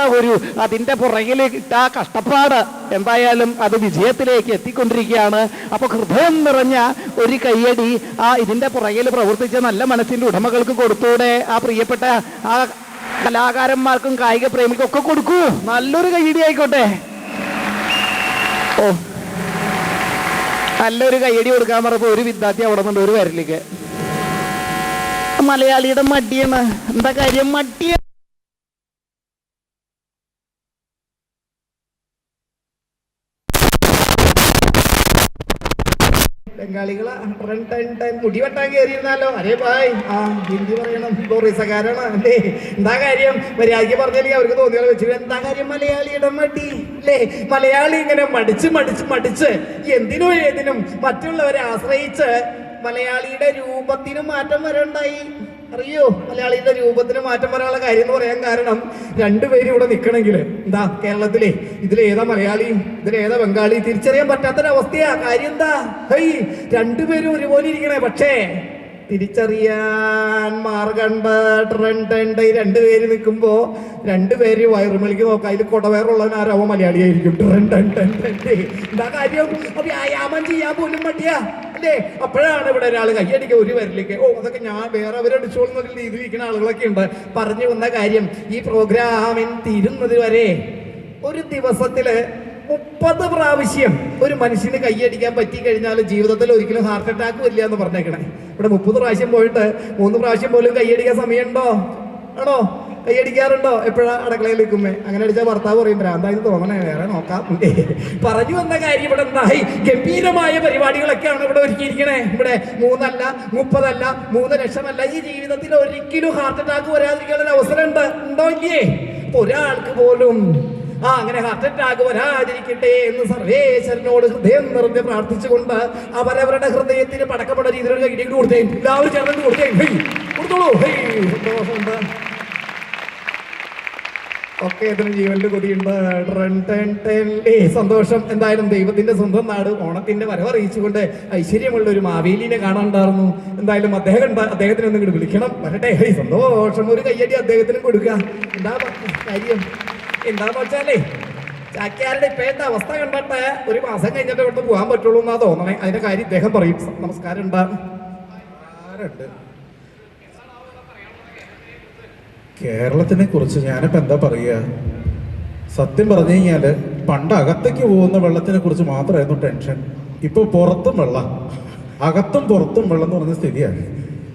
അതിൻ്റെ പുറകിൽ ഇട്ട ആ കഷ്ടപ്പാട് എന്തായാലും അത് വിജയത്തിലേക്ക് എത്തിക്കൊണ്ടിരിക്കുകയാണ്. അപ്പോൾ ഹൃദയം നിറഞ്ഞ ഒരു കയ്യടി ഇതിൻ്റെ പുറകിൽ പ്രവർത്തിച്ച നല്ല മനസ്സിൻ്റെ ഉടമകൾക്ക് കൊടുത്തൂടെ? ആ പ്രിയപ്പെട്ട ആ കലാകാരന്മാർക്കും കായിക പ്രേമിക്കും ഒക്കെ കൊടുക്കൂ, നല്ലൊരു കയ്യടി ആയിക്കോട്ടെ. ഓ, നല്ലൊരു കയ്യടി കൊടുക്കാൻ പറഞ്ഞപ്പോൾ ഒരു വിദ്യാർത്ഥി അവിടെ നിന്നുണ്ട് ഒരു വരലേക്ക്. മലയാളിയുടെ മടിയാണ്, എന്താ കാര്യം? മടിയാണ്. ബംഗാളികളെ മുടി വെട്ടാൻ കയറിയിരുന്നാലോ? അരേ ഭായ്, ഹിന്ദി പറയണം, ടൂറിസക്കാരാണ് അല്ലേ? എന്താ കാര്യം? മര്യാദയ്ക്ക് പറഞ്ഞില്ലെങ്കിൽ അവർക്ക് തോന്നിയാൽ വെച്ചിട്ട് എന്താ കാര്യം? മലയാളിയുടെ മടി അല്ലേ? മലയാളി ഇങ്ങനെ മടിച്ച് എന്തിനും ഏതിനും മറ്റുള്ളവരെ ആശ്രയിച്ച് മലയാളിയുടെ രൂപത്തിന് മാറ്റം വരണ്ടായി. അറിയോ മലയാളിയുടെ രൂപത്തിന് മാറ്റം വരാനുള്ള കാര്യം എന്ന് പറയാൻ കാരണം രണ്ടുപേരും ഇവിടെ നിൽക്കണമെങ്കിൽ എന്താ കേരളത്തിലെ ഇതിലേതാ മലയാളിയും ഇതിലേതാ ബംഗാളി തിരിച്ചറിയാൻ പറ്റാത്തൊരവസ്ഥയാ. കാര്യം എന്താ? രണ്ടുപേരും ഒരുപോലെ ഇരിക്കണേ, പക്ഷേ തിരിച്ചറിയാൻ മാർഗണ്ട്. രണ്ടുപേര് നിൽക്കുമ്പോ രണ്ടുപേര് വയറുമലിക്ക് നോക്കാം, അതിൽ കൊടവയറുള്ളവനാരാവോ മലയാളിയായിരിക്കും. എന്താ കാര്യം? വ്യായാമം ചെയ്യാൻ പോലും മടിയാ അല്ലേ? അപ്പോഴാണ് ഇവിടെ ഒരാൾ കയ്യടിക്കുക ഒരു വരലേക്ക്. ഓ, അതൊക്കെ ഞാൻ വേറെ അവരടിച്ചോളുന്ന രീതിയിലിരിക്കുന്ന ആളുകളൊക്കെ ഉണ്ട്. പറഞ്ഞു വന്ന കാര്യം, ഈ പ്രോഗ്രാമിൻ തീരുന്നത് വരെ ഒരു ദിവസത്തില് 30 പ്രാവശ്യം ഒരു മനുഷ്യന് കൈയടിക്കാൻ പറ്റി കഴിഞ്ഞാൽ ജീവിതത്തിൽ ഒരിക്കലും ഹാർട്ട് അറ്റാക്ക് വരില്ല എന്ന് പറഞ്ഞേക്കണേ. ഇവിടെ 30 പ്രാവശ്യം പോയിട്ട് 3 പ്രാവശ്യം പോലും കൈയടിക്കാൻ സമയമുണ്ടോ? ആണോ? കൈയടിക്കാറുണ്ടോ? എപ്പോഴാ അടുക്കളയിൽ നിൽക്കുമ്പേ? അങ്ങനെ അടിച്ചാൽ ഭർത്താവ് പറയും ഭ്രാന്തായിട്ട് തോന്നണേ, വേറെ നോക്കാം. പറഞ്ഞു വന്ന കാര്യം ഇവിടെ എന്തായി? ഗംഭീരമായ പരിപാടികളൊക്കെയാണ് ഇവിടെ ഒരുക്കിയിരിക്കണേ. ഇവിടെ 3 അല്ല 30 അല്ല 3 ലക്ഷമല്ല, ഈ ജീവിതത്തിൽ ഒരിക്കലും ഹാർട്ട് അറ്റാക്ക് വരാതിരിക്കാനുള്ള അവസരം ഉണ്ടോ ഇല്ലേ? ഒരാൾക്ക് പോലും അങ്ങനെ ഹാർട്ട് അറ്റാക്ക് വരാതിരിക്കട്ടെ എന്ന് സർവേശ്വരനോട് ഹൃദയം നിറഞ്ഞ് പ്രാർത്ഥിച്ചുകൊണ്ട് അവരവരുടെ ഹൃദയത്തിന് പടക്കപ്പെട്ട രീതിയിലുള്ള കൈയ്യടി കൊടുത്തേ. എല്ലാവരും ചേർന്ന് കൊടുത്തേ, കൊടുത്തോളൂ. സന്തോഷമുണ്ട്, ഒക്കെ ഇതിന് ജീവന്റെ കൊതിയുണ്ട്. സന്തോഷം. എന്തായാലും ദൈവത്തിന്റെ സ്വന്തം നാട് ഓണത്തിന്റെ വരവറിയിച്ചുകൊണ്ട് ഐശ്വര്യമുള്ള ഒരു മാവേലിനെ കാണാനുണ്ടായിരുന്നു. എന്തായാലും അദ്ദേഹത്തിന് ഒന്നും കൂടി വിളിക്കണം, വരട്ടെ. സന്തോഷം. ഒരു കയ്യടി അദ്ദേഹത്തിനും കൊടുക്കുക. എന്താ കാര്യം? എന്താന്ന് വെച്ചാലേ ചാക്യാരുടെ ഇപ്പോഴത്തെ അവസ്ഥ കണ്ടിട്ട് 1 മാസം കഴിഞ്ഞിട്ട് ഇവിടുന്ന് പോകാൻ പറ്റുള്ളൂ എന്നാ തോന്നണേ. അതിന്റെ കാര്യം ഇദ്ദേഹം പറയും. നമസ്കാരം. കേരളത്തിനെ കുറിച്ച് ഞാനിപ്പോൾ എന്താ പറയുക? സത്യം പറഞ്ഞു കഴിഞ്ഞാൽ പണ്ട് അകത്തേക്ക് പോകുന്ന വെള്ളത്തിനെ കുറിച്ച് മാത്രമായിരുന്നു ടെൻഷൻ. ഇപ്പോൾ പുറത്തും വെള്ളം, അകത്തും പുറത്തും വെള്ളം എന്ന് പറഞ്ഞ സ്ഥിതിയാണ്.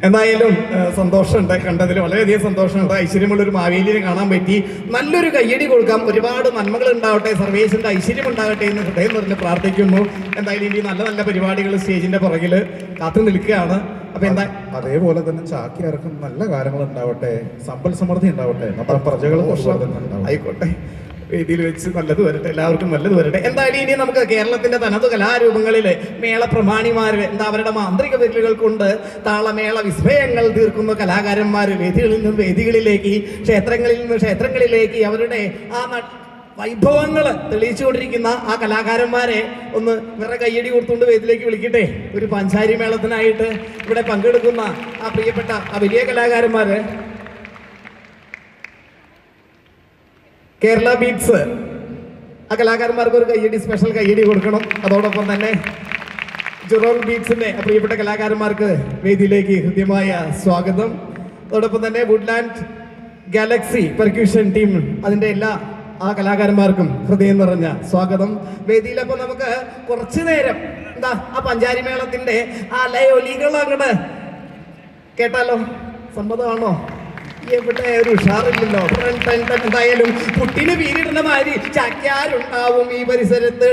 എന്തായാലും സന്തോഷമുണ്ട്, കണ്ടതിൽ വളരെയധികം സന്തോഷമുണ്ട്. ഐശ്വര്യമുള്ളൊരു മാവേലിനെ കാണാൻ പറ്റി. നല്ലൊരു കയ്യടി കൊടുക്കാം. ഒരുപാട് നന്മകൾ ഉണ്ടാവട്ടെ, സർവേശ്വരന്റെ ഐശ്വര്യം ഉണ്ടാകട്ടെ എന്ന് ഹൃദയം നിറഞ്ഞ് പ്രാർത്ഥിക്കുന്നു. എന്തായാലും ഇനി നല്ല നല്ല പരിപാടികൾ സ്റ്റേജിന്റെ പുറകിൽ കാത്തു നിൽക്കുകയാണ്. അപ്പൊ എന്താ അതേപോലെ തന്നെ ചാക്യാർക്കും നല്ല കാര്യങ്ങൾ ഉണ്ടാവട്ടെ, സമ്പൽ സമൃദ്ധി ഉണ്ടാവട്ടെ, നമ്മുടെ പ്രജകൾ ആയിക്കോട്ടെ. വേദിയിൽ വെച്ച് നല്ലത് വരട്ടെ, എല്ലാവർക്കും നല്ലത് വരട്ടെ. എന്തായാലും ഇനി നമുക്ക് കേരളത്തിന്റെ തനത് കലാരൂപങ്ങളില് മേളപ്രമാണിമാര് അവരുടെ മാന്ത്രിക വിരലുകൾ കൊണ്ട് താളമേള വിസ്മയങ്ങൾ തീർക്കുന്ന കലാകാരന്മാര് വേദികളിൽ നിന്ന് വേദികളിലേക്ക്, ക്ഷേത്രങ്ങളിൽ നിന്ന് ക്ഷേത്രങ്ങളിലേക്ക് അവരുടെ ആ വൈഭവങ്ങൾ തെളിയിച്ചുകൊണ്ടിരിക്കുന്ന ആ കലാകാരന്മാരെ ഒന്ന് വേറെ കയ്യടി കൊടുത്തുകൊണ്ട് വേദിയിലേക്ക് വിളിക്കട്ടെ. ഒരു പഞ്ചാരി മേളത്തിനായിട്ട് ഇവിടെ പങ്കെടുക്കുന്ന ആ പ്രിയപ്പെട്ട ആ വലിയ കലാകാരന്മാര് കേരള ബീറ്റ്സ്, ആ കലാകാരന്മാർക്ക് ഒരു കയ്യടി, സ്പെഷ്യൽ കയ്യടി കൊടുക്കണം. അതോടൊപ്പം തന്നെ ജുറോൾ ബീറ്റ്സിന്റെ പ്രിയപ്പെട്ട കലാകാരന്മാർക്ക് വേദിയിലേക്ക് ഹൃദ്യമായ സ്വാഗതം. അതോടൊപ്പം തന്നെ വുഡ്ലാൻഡ് ഗാലക്സി പെർക്യൂഷൻ ടീം, അതിന്റെ എല്ലാ ആ കലാകാരന്മാർക്കും ഹൃദയം നിറഞ്ഞ സ്വാഗതം. വേദിയിലപ്പോ നമുക്ക് കുറച്ചു നേരം എന്താ ആ പഞ്ചാരി മേളത്തിന്റെ ആ ലയൊലികൾ അങ്ങോട്ട് കേട്ടാലോ? സമ്മതമാണോ? എവിടെ ഒരു ഉഷാറില്ലല്ലോ. എന്തായാലും പുട്ടിന് വീരിടുന്ന മാതിരി ചാക്യാരുണ്ടാവും ഈ പരിസരത്ത്.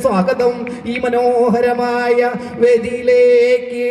സ്വാഗതം ഈ മനോഹരമായ വേദിയിലേക്ക്.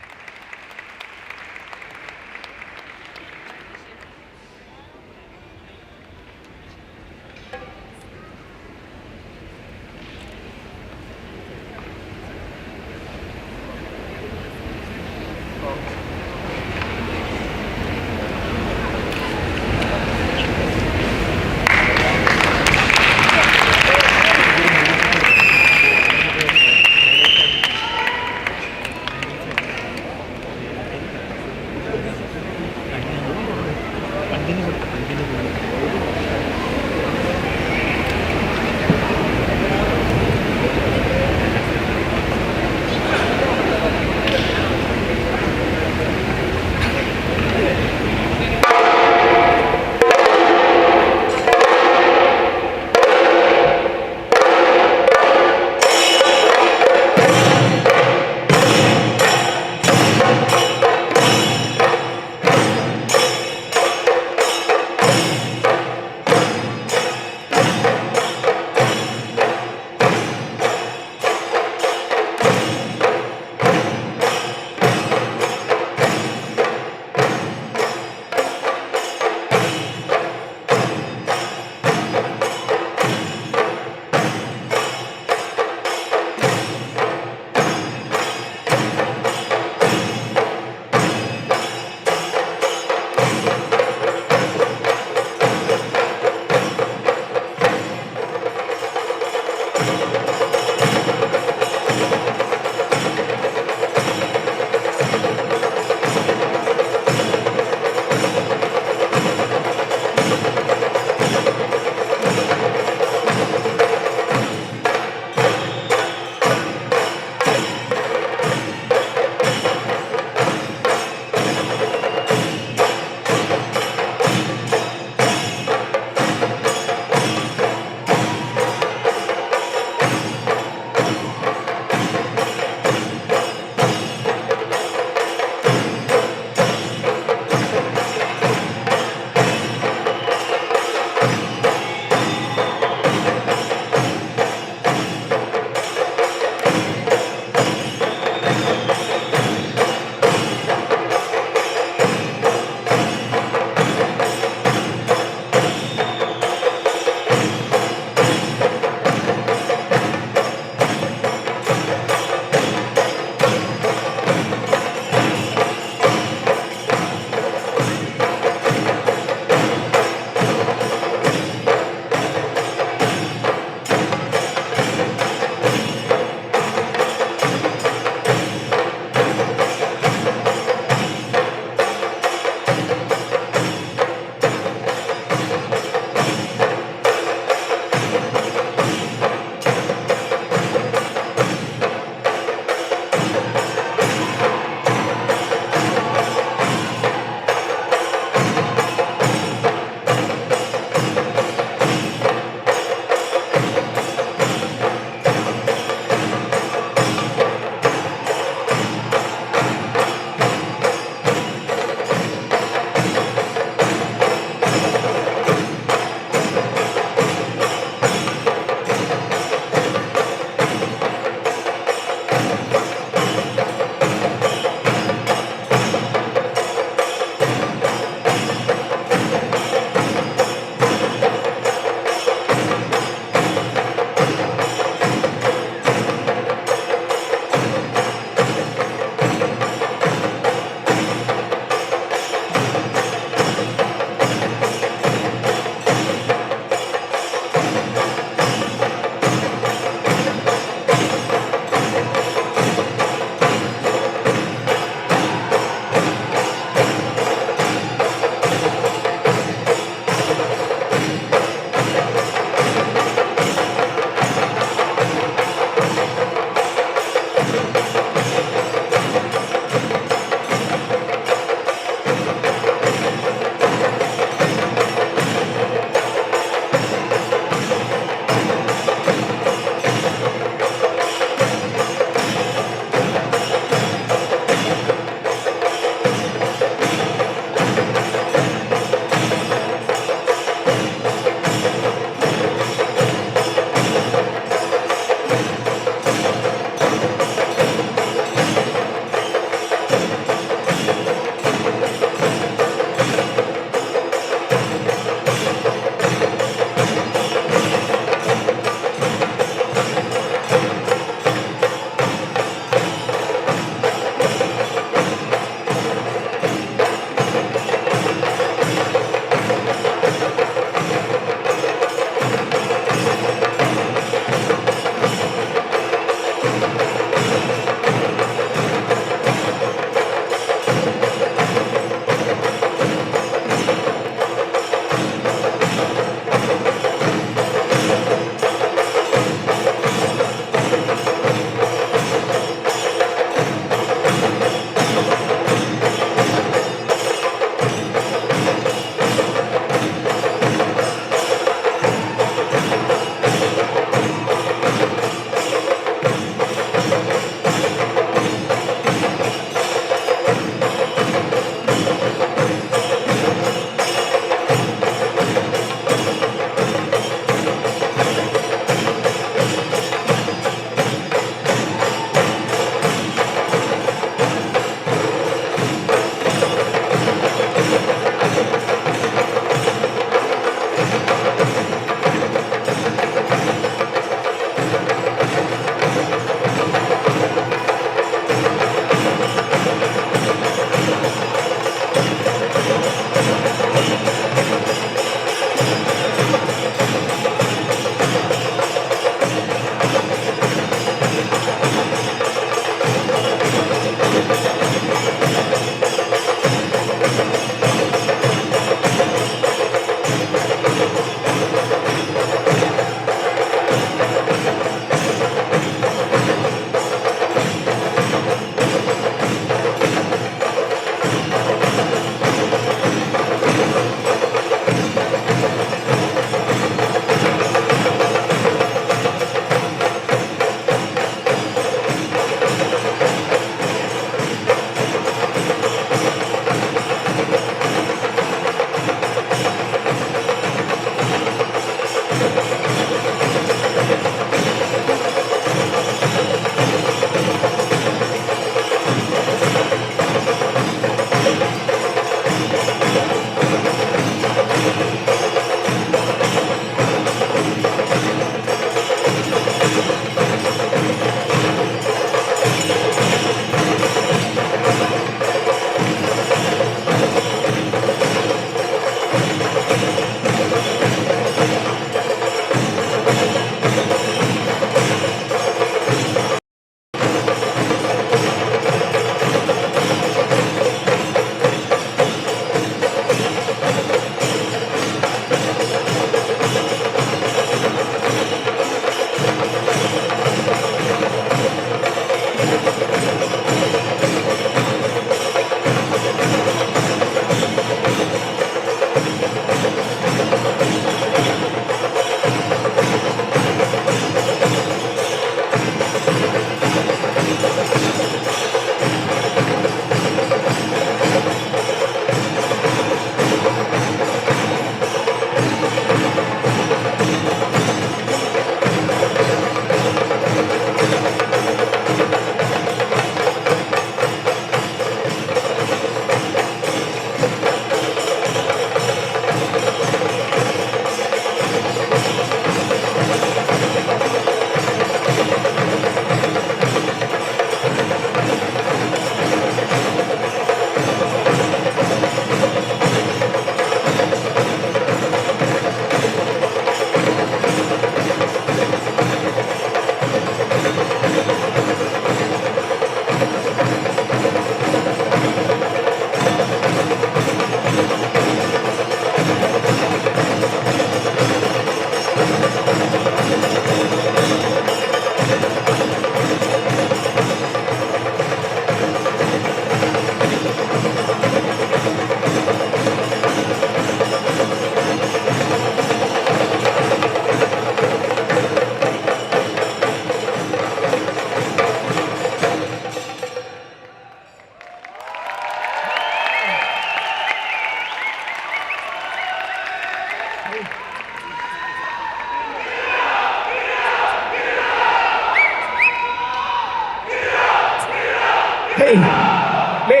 അല്ലേ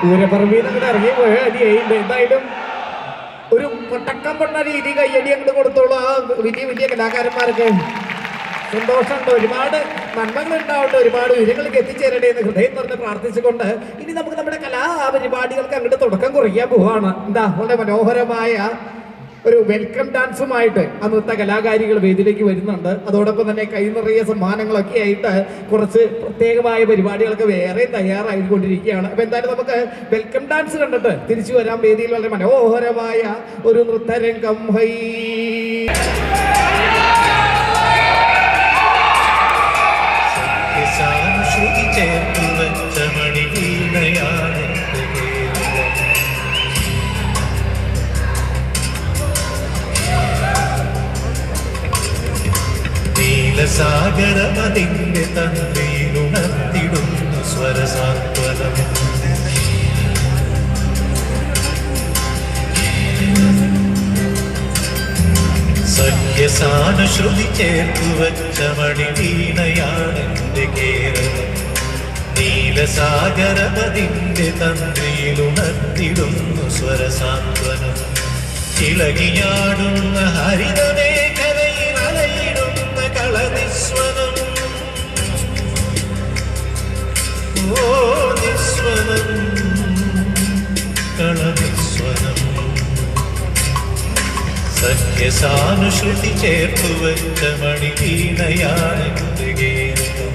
പൂരപ്പറമ്പിൽ നിന്ന് അങ്ങോട്ട് ഇറങ്ങി പോയ അടിയായില്ല. എന്തായാലും ഒരു പൊട്ടക്കം പൊണ്ണ രീതി കയ്യടി അങ്ങോട്ട് കൊടുത്തോളൂ ആ വലിയ വലിയ കലാകാരന്മാർക്ക്. സന്തോഷമുണ്ട്, ഒരുപാട് നന്മകൾ ഉണ്ടാവട്ടെ, ഒരുപാട് ഉയരങ്ങൾക്ക് എത്തിച്ചേരട്ടെ എന്ന് ഹൃദയം തുറന്ന് പ്രാർത്ഥിച്ചുകൊണ്ട് ഇനി നമുക്ക് നമ്മുടെ കലാപരിപാടികൾക്ക് അങ്ങോട്ട് തുടക്കം കുറിക്കാൻ പോവാണ്. എന്താ വളരെ മനോഹരമായ ഒരു വെൽക്കം ഡാൻസുമായിട്ട് ആ നൃത്ത കലാകാരികൾ വേദിയിലേക്ക് വരുന്നുണ്ട്. അതോടൊപ്പം തന്നെ കൈ നിറയെ സമ്മാനങ്ങളൊക്കെ ആയിട്ട് കുറച്ച് പ്രത്യേകമായ പരിപാടികളൊക്കെ വേറെ തയ്യാറായിക്കൊണ്ടിരിക്കുകയാണ്. അപ്പൊ എന്തായാലും നമുക്ക് വെൽക്കം ഡാൻസ് കണ്ടിട്ട് തിരിച്ചു വരാം. വേദിയിൽ വളരെ മനോഹരമായ ഒരു നൃത്തരംഗം. ഹൈ ശ്രുതി ചേർത്തു വച്ച മണിവീണയാണ് നീലസാഗരമതിന്റെ തന്ത്രിയിലുണർത്തിടുന്നു സ്വരസാത്വരം. സഖ്യസാനുശ്രുതി ചേർത്തു വച്ച മണിവീണയാണെന്റെ കേരളം. നീലസാഗരമതിന്റെ തന്ത്രിയിലുണർത്തിടുന്നു സ്വരസാന്ത്വനം. ഇളകിയാടുന്ന ഹരിതമേഖലയിൽ അലയിടുന്ന കളനിസ്വനം. ഓ നിസ്വനം കളനിസ്വനം. സഖ്യസാനുശ്രുതി ചേർത്തു വച്ച മണിവീണയാണെന്റെ കേരളം.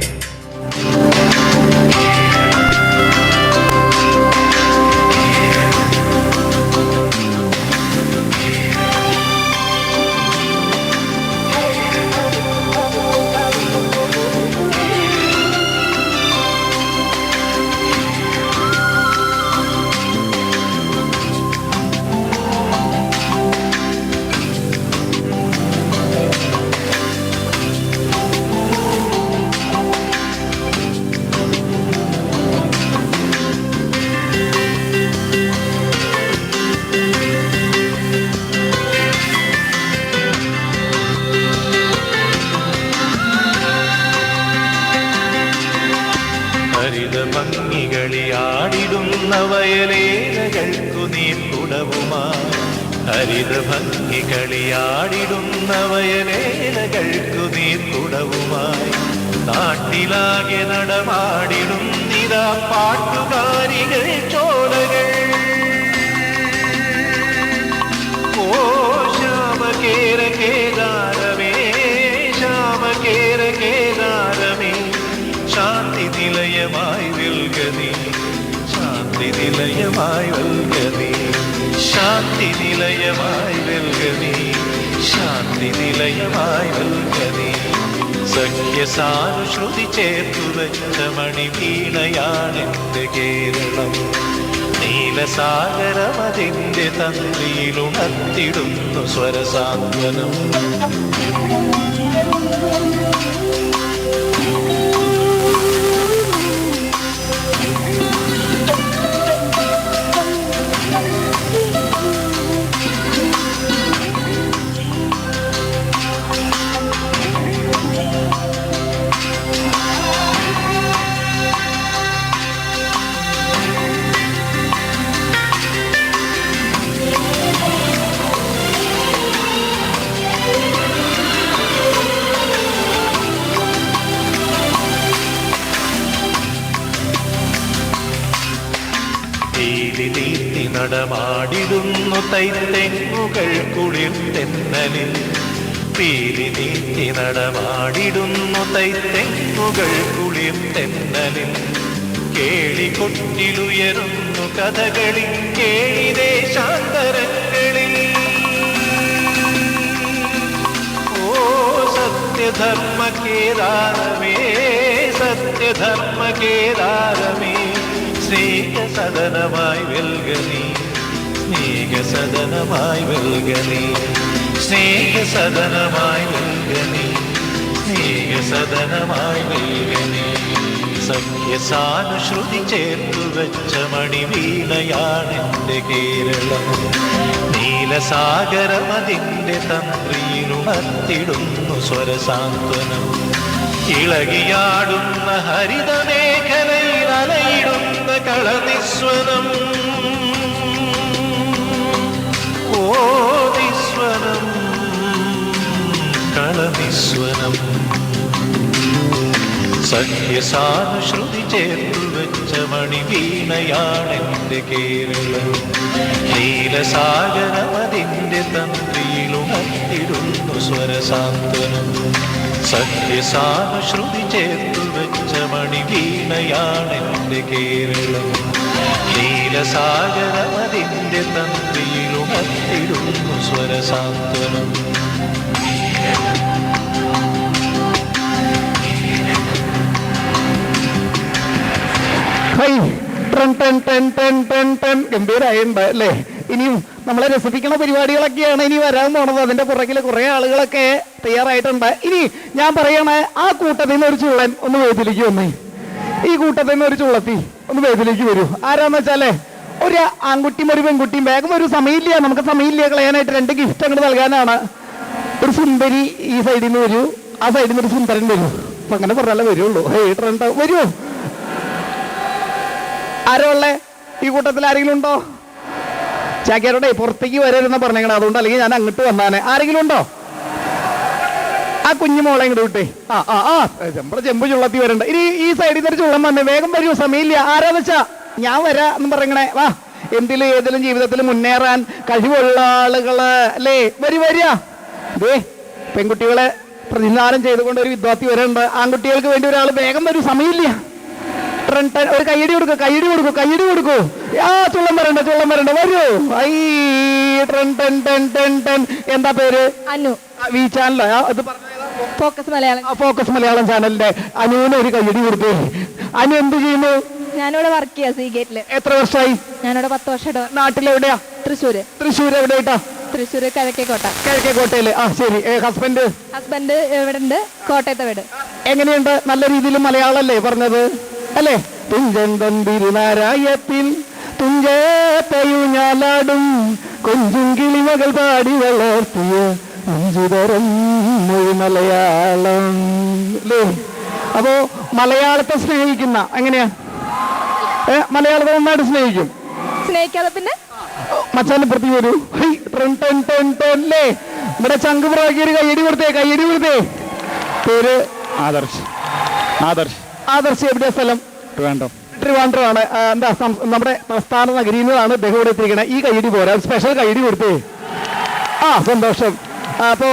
ഹരിതഭംഗികളിയാടിടുന്ന വയലേലകൾക്കു നീർക്കുടവുമായി. ഹരിതഭംഗികളിയാടിടുന്ന വയലേലകൾക്കു നീർക്കുടവുമായി. നാട്ടിലാകെ നടമാടിടുന്നിതാ പാട്ടുകാരികൾ ചോലകൾ. ഓ ശ്യാമകേര കേദാരമേ ശ്യാമകേര കേദാരമേ. ശാന്തി നിലയമായി വെൽകനീ ശാന്തി നിലയമായി വെൽകനീ ശാന്തി നിലയമായി വെൽകനീ ശാന്തി നിലയമായി വെൽകനീ. സഖ്യസാനുശ്രുതി ചേർത്തു വെച്ച മണിവീണയാണെന്റെ കേരളം. നീലസാഗരമതിന്റെ തന്ത്രിയിലുണർത്തിടുന്നു സ്വരസാന്ത്വനം. തീർത്തി നടമാടിടുന്നു തൈത്തെങ്ങുകൾ കുളിർത്തെന്നലിൽ. പീലി നീത്തി നടമാടിടുന്നു തൈത്തെങ്ങുകൾ കുളിർത്തെന്നലിൽ. കേളികൊട്ടിലുയരുന്നു കഥകളി കേളിദേശാന്തരങ്ങളിൽ. ഓ സത്യധർമ്മ കേദാരമേ സത്യധർമ്മ കേദാരമേ. സ്നേഹസദനമായി വെൽകനീ സ്നേഹസദനമായി വെൽകനീ സ്നേഹസദനമായി വെൽകനീ സ്നേഹസദനമായി വെൽകനീ. സഖ്യസാനുശ്രുതി ചേർത്തു വെച്ച മണിവീണയാണെന്റെ കേരളം. നീലസാഗരമതിന്റെ തന്ത്രിയിലുണർത്തിടുന്നു സ്വരസാന്ത്വനം. ഇളകിയാടുന്ന ഹരിതമേഖലയിൽ അലയിടുന്ന കളനിസ്വനം ഓ നിസ്വനം കളനിസ്വനം സഖ്യസാനുശ്രുതി ചേർത്തു വെച്ച മണിവീണയാണെന്റെ കേരളം നീലസാഗരമതിന്റെ തന്ത്രിയിലുണർത്തിടുന്നു സ്വരസാന്ത്വനം സഖ്യസാനുശ്രുതി ചേർത്തു വെച്ച മണിവീണയാണെന്റെ കേരളം നീലസാഗരമതിന്റെ തന്ത്രിയിലുണർത്തിടുന്നു സ്വരസാന്ത്വനം ഗംഭീരായുണ്ട് അല്ലേ? ഇനിയും നമ്മളെ രസിപ്പിക്കുന്ന പരിപാടികളൊക്കെയാണ് ഇനി വരാൻ പോണത്. അതിന്റെ പുറകിൽ കുറെ ആളുകളൊക്കെ തയ്യാറായിട്ടുണ്ട്. ഇനി ഞാൻ പറയണേ, ആ കൂട്ടത്തിൽ നിന്ന് ഒരു ചുള്ളൻ ഒന്ന് വേദിലേക്ക് വന്നേ. ഈ കൂട്ടത്തിൽ നിന്ന് ഒരു ചുള്ളത്തി ഒന്ന് വേദിലേക്ക് വരൂ. ആരാന്ന് വെച്ചാലേ, ഒരു ആൺകുട്ടിയും ഒരു പെൺകുട്ടിയും. വേഗം ഒരു സമയമില്ല, നമുക്ക് സമയമില്ല കളയാനായിട്ട്. 2 ഗിഫ്റ്റ് അങ്ങോട്ട് നൽകാനാണ്. ഒരു സുന്ദരി ഈ സൈഡിൽ നിന്ന് വരൂ, ആ സൈഡിൽ നിന്ന് ഒരു സുന്ദരൻ വരൂ. അപ്പൊ അങ്ങനെ പറഞ്ഞാലേ വരുള്ളൂ. വരൂ. ആരോ ഉള്ളേ ഈ കൂട്ടത്തിൽ? ആരെങ്കിലും ഉണ്ടോ? ചാക്യാരോടെ പുറത്തേക്ക് വരരുതെന്ന് പറഞ്ഞേക്കണം. അതുകൊണ്ട് അല്ലെങ്കിൽ ഞാൻ അങ്ങോട്ട് വന്നാനെ. ആരെങ്കിലും ഉണ്ടോ? ആ കുഞ്ഞു മോളെ ഇങ്ങോട്ട് വിട്ടേ. നമ്മുടെ ചെമ്പ് ചുള്ളത്തി വരണ്ട. ഇനി ഈ സൈഡിൽ നിന്ന് ചുള്ളം വന്നേ. വേഗം വരൂ, സമയമില്ല. ആരാന്ന് വെച്ചാ ഞാൻ വരാ എന്ന് പറയണേ. വാ, എന്തിലും ഏതിലും ജീവിതത്തിൽ മുന്നേറാൻ കഴിവുള്ള ആളുകള് അല്ലേ? വരിക. ദേ, പെൺകുട്ടികളെ പ്രതിനിധാനം ചെയ്തുകൊണ്ട് ഒരു വിദ്യാർത്ഥി വരണ്ട്. ആൺകുട്ടികൾക്ക് വേണ്ടി ഒരാൾ. വേഗം വരൂ, സമയമില്ല. ഒരു കയ്യടി കൊടുക്കൂ. ചുള്ളം വരണ്ട. വരൂ. എന്താ പേര്? അനു. വി ചാനൽ അത് ഫോക്കസ് മലയാളം ചാനലിന്റെ അനുവിന് ഒരു കയ്യടി കൊടുത്തു. അനു എന്ത് ചെയ്യുന്നു? ഞാനിവിടെ വർക്ക് ചെയ്യാം സീഗേറ്റില്. എത്ര വർഷമായി? ഞാനിവിടെ 10 വർഷമായിട്ട്. നാട്ടിലെവിടെയാ? തൃശ്ശൂര്. എവിടെയായിട്ടാ? തൃശ്ശൂര് കിഴക്കേക്കോട്ടയില്. ശരി. ഹസ്ബൻഡ് ഇവിടെ ഉണ്ട്, കോട്ടയത്തെ വീട്. എങ്ങനെയുണ്ട്? നല്ല രീതിയിൽ മലയാളല്ലേ പറഞ്ഞത് അല്ലേ? തുഞ്ചൻ തന്തിരുനാരായത്തിൽ തുഞ്ചത്തയുഞ്ഞാലാടും കൊഞ്ചും കിളിമകൾ പാടി വളർത്തിയ അഞ്ചുതരം മൊഴി മലയാളം അല്ലേ? അപ്പോ മലയാളത്തെ സ്നേഹിക്കുന്ന എങ്ങനെയാ? മലയാളത്തെ നന്നായിട്ട് സ്നേഹിക്കാതെ പിന്നെ മച്ചാന്റെ പ്രതി വരൂ. അല്ലേ? ഇവിടെ ചങ്ക് പുറകെ ഒരു കയ്യടി കൊടുത്തേ. പേര് ആദർശ്. എവിടെയാ സ്ഥലം? ട്രിവാൻഡ്രമാണ്. എന്താ നമ്മുടെ പ്രസ്ഥാന നഗരിയിൽ നിന്നാണ് അദ്ദേഹം ഇവിടെ എത്തിയിരിക്കണത്. ഈ കയ്യടി പോരാ, സ്പെഷ്യൽ കയ്യടി കൊടുത്തേ. സന്തോഷം. അപ്പോ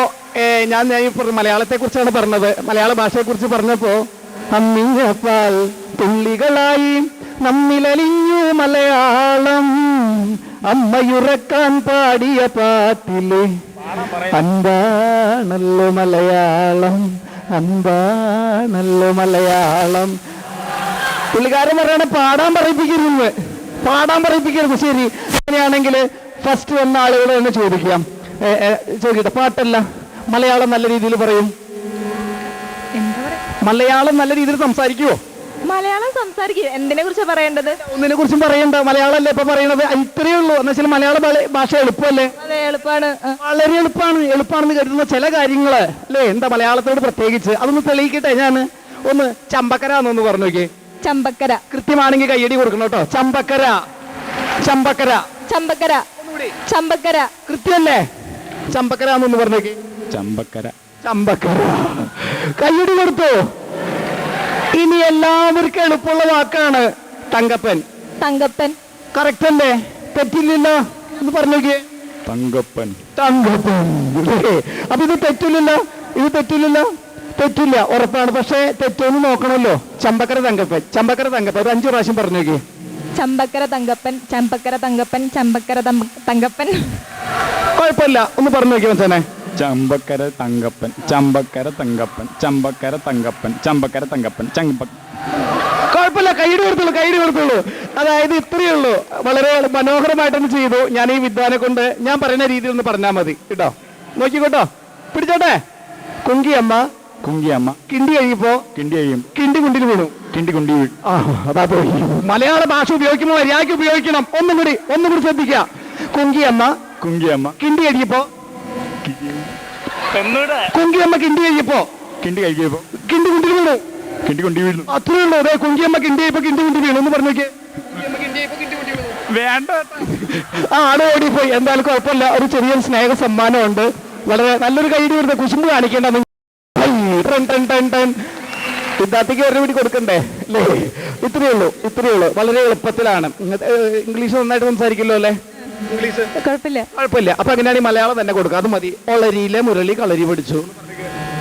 ഞാൻ ഈ മലയാളത്തെ കുറിച്ചാണ് പറഞ്ഞത്. മലയാള ഭാഷയെ കുറിച്ച് പറഞ്ഞപ്പോ അമ്മിഞ്ഞപ്പാൽ തുള്ളികളായി നമ്മിലലിഞ്ഞു മലയാളം അമ്മയുറക്കാൻ പാടിയ പാട്ടില് അന്താണല്ലോ മലയാളം. പുള്ളിക്കാരൻ പറയണ പാടാൻ പറയിപ്പിക്കരുത്. ശരി, അങ്ങനെയാണെങ്കിൽ ഫസ്റ്റ് വന്ന ആളുകൾ തന്നെ ചോദിക്കട്ടെ. പാട്ടല്ല, മലയാളം നല്ല രീതിയിൽ പറയും. മലയാളം നല്ല രീതിയിൽ സംസാരിക്കുവോ? മലയാളം സംസാരിക്കുക. എന്തിനെ കുറിച്ചാണ് പറയേണ്ടത്? ഒന്നിനെ കുറിച്ചും പറയണ്ട. മലയാളം അല്ലേ ഇപ്പൊ പറയണത്? ഇത്രയേ ഉള്ളൂ. എന്ന് വെച്ചാൽ മലയാള ഭാഷ എളുപ്പമല്ലേ? എളുപ്പമാണ്, വളരെ എളുപ്പമാണെന്ന് കരുതുന്ന ചില കാര്യങ്ങള് അല്ലേ? എന്താ മലയാളത്തോട് പ്രത്യേകിച്ച്? അതൊന്ന് തെളിയിക്കട്ടെ. ഞാൻ ഒന്ന് ചമ്പക്കര എന്നൊന്ന് പറഞ്ഞു നോക്കിയേ. ചമ്പക്കര. കൃത്യമാണെങ്കിൽ കയ്യടി കൊടുക്കണം കേട്ടോ. ചമ്പക്കര കൃത്യമല്ലേ? ചമ്പക്കര എന്നൊന്ന് പറഞ്ഞു നോക്കി. ചമ്പക്കര കയ്യടി കൊടുത്തു. ഇനി എല്ലാവർക്കും എളുപ്പമുള്ള വാക്കാണ് തങ്കപ്പൻ. കറക്റ്റ് അല്ലേ? തെറ്റില്ലല്ലോ? എന്ന് പറഞ്ഞു നോക്കിയേ. തങ്കപ്പൻ. അപ്പൊ ഇത് തെറ്റില്ലല്ലോ? തെറ്റില്ല, ഉറപ്പാണ്. പക്ഷെ തെറ്റൊന്ന് നോക്കണമല്ലോ. ചമ്പക്കര തങ്കപ്പൻ. ഒരു 5 പ്രാവശ്യം പറഞ്ഞു നോക്കിയേ. ചമ്പക്കര തങ്കപ്പൻ. കുഴപ്പമില്ല, ഒന്ന് പറഞ്ഞു നോക്കിയ മച്ചാനെ. ചമ്പക്കര തങ്കപ്പൻ. കുഴപ്പമില്ല, കൈയ്യടി കൊടുത്തുള്ളൂ. അതായത് ഇത്രയേ ഉള്ളൂ. വളരെ മനോഹരമായിട്ടൊന്ന് ചെയ്തു. ഞാൻ ഈ വിദ്വാനെ കൊണ്ട് ഞാൻ പറയുന്ന രീതിയിൽ ഒന്ന് പറഞ്ഞാൽ മതി കേട്ടോ. നോക്കിക്കോട്ടോ, പിടിച്ചോട്ടെ. കുങ്കിയമ്മ കിണ്ടി കഴിയുമ്പോ കിണ്ടി കുണ്ടിൽ വീണു. അതാ പോയി. മലയാള ഭാഷ ഉപയോഗിക്കുമ്പോൾ മര്യാദയ്ക്ക് ഉപയോഗിക്കണം. ഒന്നും കൂടി ശ്രദ്ധിക്കുക. കുങ്കിയമ്മ കിണ്ടി കഴിയപ്പോ കിണ്ടി കുണ്ടിൽ വീണു. കിണ്ടി കൊണ്ടി വീഴുന്നു. അത്രേ ഉള്ളൂ. അതെ, കുങ്കിയമ്മ കിണ്ടി ഇപ്പൊ കിണ്ടി കുണ്ടി വീണു എന്ന് പറഞ്ഞു നോക്കിയേ. വേണ്ട, ആട് ഓടിപ്പോയി. എന്തായാലും കുഴപ്പമില്ല. ഒരു ചെറിയ സ്നേഹ സമ്മാനമുണ്ട്. വളരെ നല്ലൊരു കൈയ്യടി വരുന്നത്. കുശുമ്പ് കാണിക്കേണ്ട. സിദ്ധാർത്ഥിക്ക് ഒരു കൂടി കൊടുക്കണ്ടേ അല്ലേ? ഇത്രയേ ഉള്ളൂ. വളരെ എളുപ്പത്തിലാണ്. ഇംഗ്ലീഷ് നന്നായിട്ട് സംസാരിക്കല്ലോ അല്ലേ? ഇംഗ്ലീഷ് കുഴപ്പമില്ല. അപ്പൊ അങ്ങനെയാണെങ്കിൽ മലയാളം തന്നെ കൊടുക്കുക. അത് മതി. ഒളരിയിലെ മുരളി കളരി പഠിച്ചു.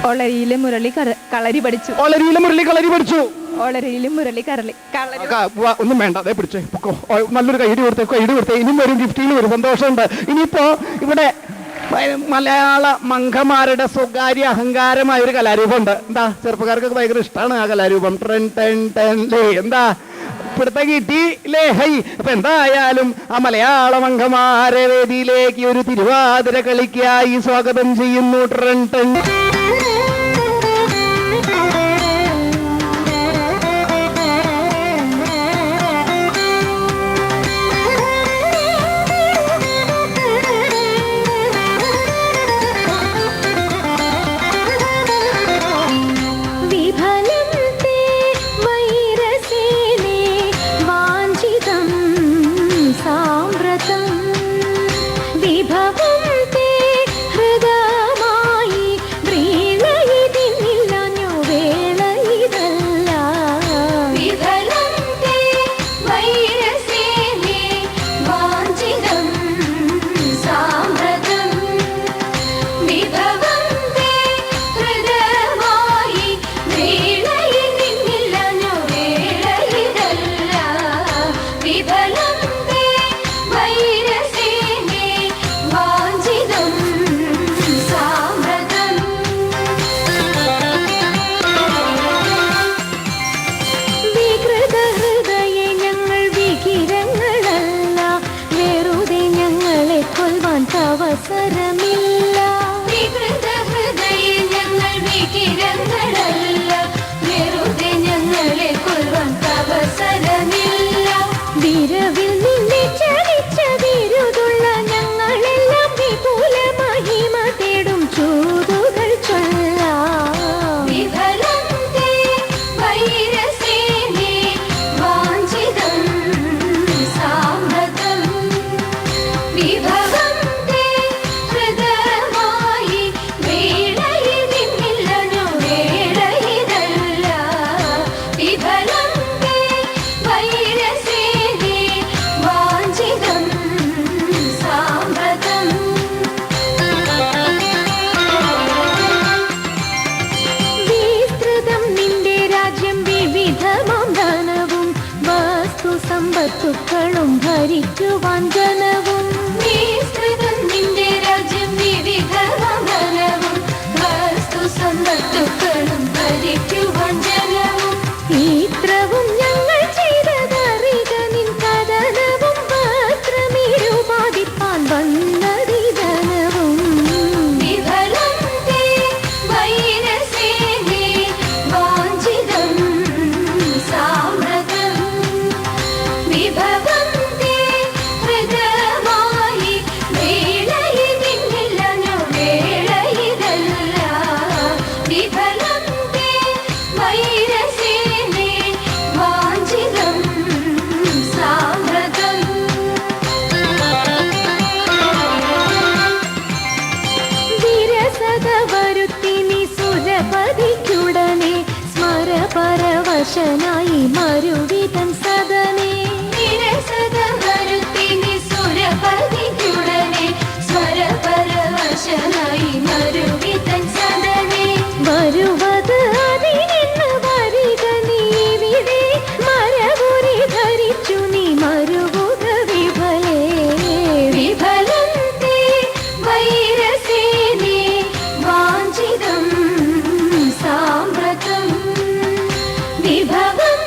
ഒളരിയിലെ മുരളി കളരി പഠിച്ചു. ഒളരിയിലെ മുരളി കളരി പഠിച്ചു. ഒളരിയിലെ മുരളി കളരി. ഒന്നും വേണ്ട. അതേ പിടിച്ചേ. നല്ലൊരു കൈയ്യടി കൊടുത്തേ. ഇനിയും വരും, ഗിഫ്റ്റിൽ വരും. സന്തോഷമുണ്ട്. ഇനിയിപ്പോ ഇവിടെ മലയാള മംഗമാരുടെ സ്വകാര്യ അഹങ്കാരമായ ഒരു കലാരൂപമുണ്ട്. എന്താ, ചെറുപ്പക്കാർക്കൊക്കെ ഭയങ്കര ഇഷ്ടമാണ് ആ കലാരൂപം. എന്താ പിടുത്തം കിട്ടി ലേ? ഹൈ. അപ്പൊ എന്തായാലും ആ മലയാള മംഗമാരെ വേദിയിലേക്ക് ഒരു തിരുവാതിര കളിക്കായി സ്വാഗതം ചെയ്യുന്നു. സമ്പത്തുക്കളും ഭരിക്കുവാൻ ജനവും നിന്റെ രാജ്യം വിവിധവും വസ്തു സമ്പത്തുക്കളും ഭരിക്കുവാൻ ജനവും ഇത്രവും ഞങ്ങൾ ചെയ്തതറിക നിൻ കഥനവും വസ്ത്രമിരുപാതിപ്പാൻ വന്നതി ജനവും വിഫലം വൈരസേനേ വാഞ്ചിതം സാമ്രതം വിഭവം ഹൃദയമായി വേളയിതില്ല വേളയിതല്ല വിഫലം വൈരസേനേ വാഞ്ചിതം സാമ്രതം വിരസത വരുത്തിനി സുരപതിക്കുടനെ സ്മരപരവശനായി മരുവിതൻ സദനേ വിരസത വരുത്തിനി സുരപതിക്കുടനെ സ്മരപരവശനായി മരുവിതൻ സദനേ വരുവത് അതിനിന്ന് വരിക നീവിടെ മരവുരി ധരിച്ചു നീ മരുവുക വിഫലേ വിഫലം വൈരസേനേ വാഞ്ചിതം സാമ്രതം വിഭവം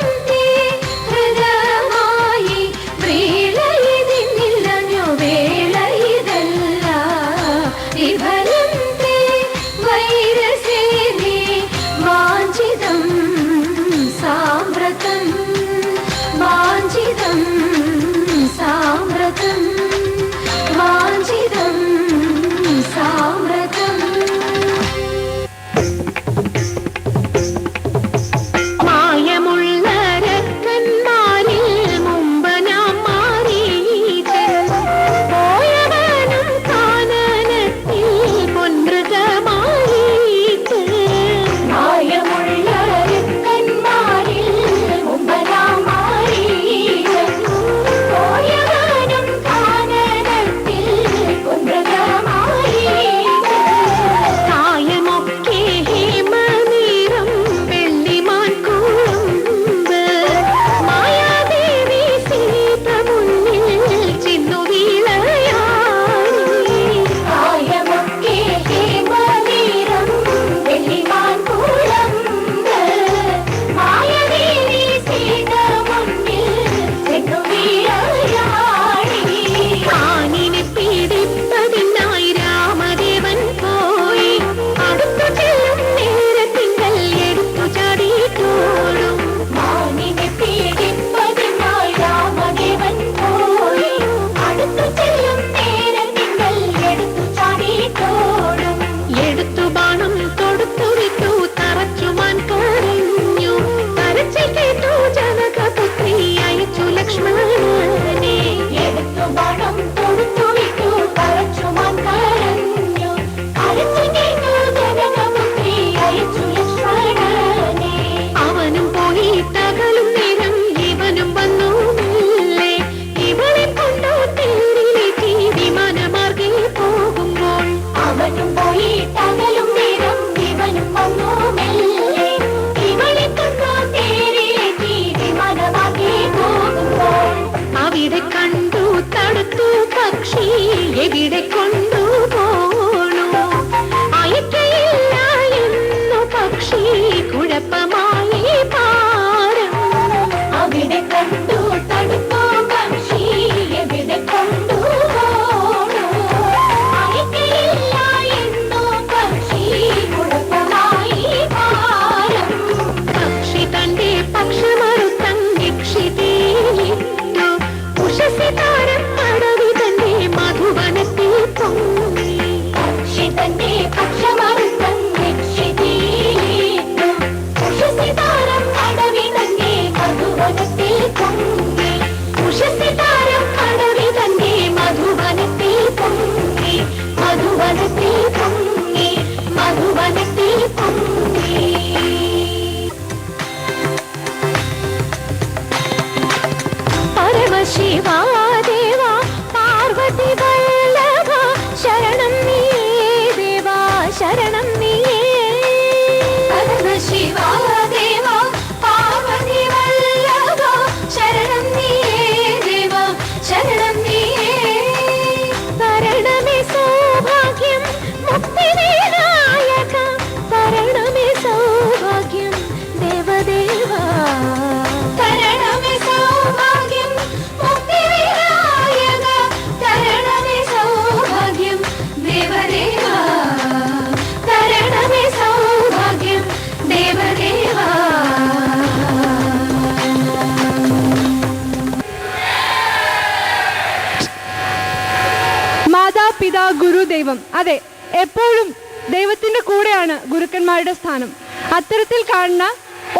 ദൈവം. അതെ, എപ്പോഴും ദൈവത്തിൻ്റെ കൂടെയാണ് ഗുരുക്കന്മാരുടെ സ്ഥാനം. അത്തരത്തിൽ കാണുന്ന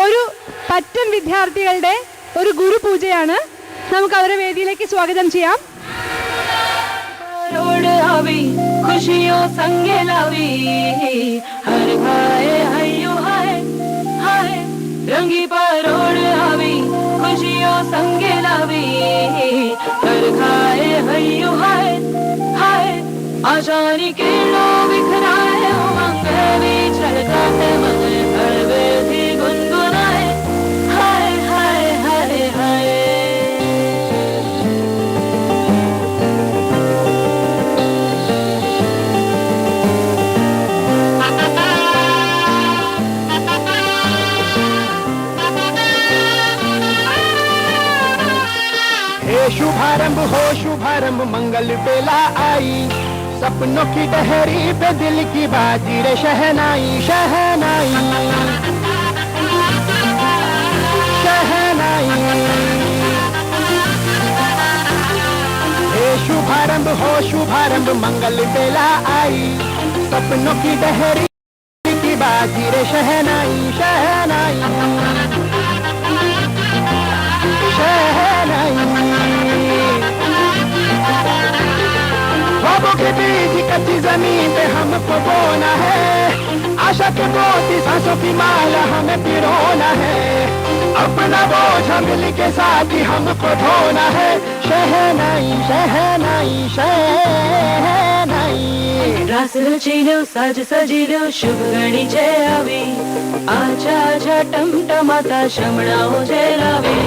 ഒരു പറ്റം വിദ്യാർത്ഥികളുടെ ഒരു ഗുരുപൂജയാണ്. നമുക്ക് അവരെ വേദിയിലേക്ക് സ്വാഗതം ചെയ്യാം. खुशियों संग लावी हर भाई हयो हाय हाय रंगी परोड़ आवी खुशियों संग लावी हर भाई हयो हाय हाय आशानी के लो बिखराए उमंग में चलता है मन हर वेदी गुनगुनाए हाय हाय हाय हाय. शुभारंभ हो शुभारंभ मंगल बेला आई सपनों की डहरी पे दिल की बाजी रे शहनाई शहनाई शहनाई. हे शुभारंभ हो शुभारंभ मंगल बेला आई सपनों की डहरी की बाजी रे शहनाई शहनाई शहनाई. ख्वाबों के बीच कच्ची जमीन पे हमको बोना है आशा के मोती सांसों की माला हमें पिरोना है अपना बोझ मिल के साथ ही हमको ढोना है शहनाई शहनाई शहनाई. रास रचिलो साज सजिलो शुभ घड़ी जय आवी आजा आजा टमटमाता शमणा हो जय लावी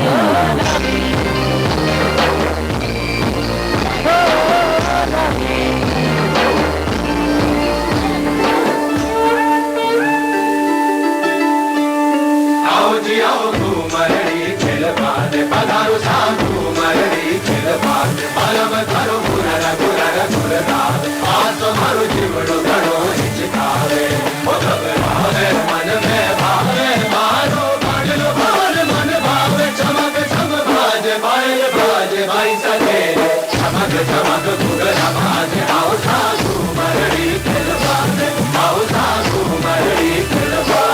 आओ जी आओ घूमरड़ी खेल पाद पधारो साधु मरड़ी खेल पाद अलम करो गुरर गुरर गुरदाद आज मारो जीवड़ो घड़ो हिचकावे ओ घबरावे मन में भावे मारो बाजलो भाल मन भावे चमक चम बाजे भाई सवेरे चमक चमक गुरर बाजे आओ साधु मरड़ी खेल पाद आओ साधु मरड़ी खेल पाद.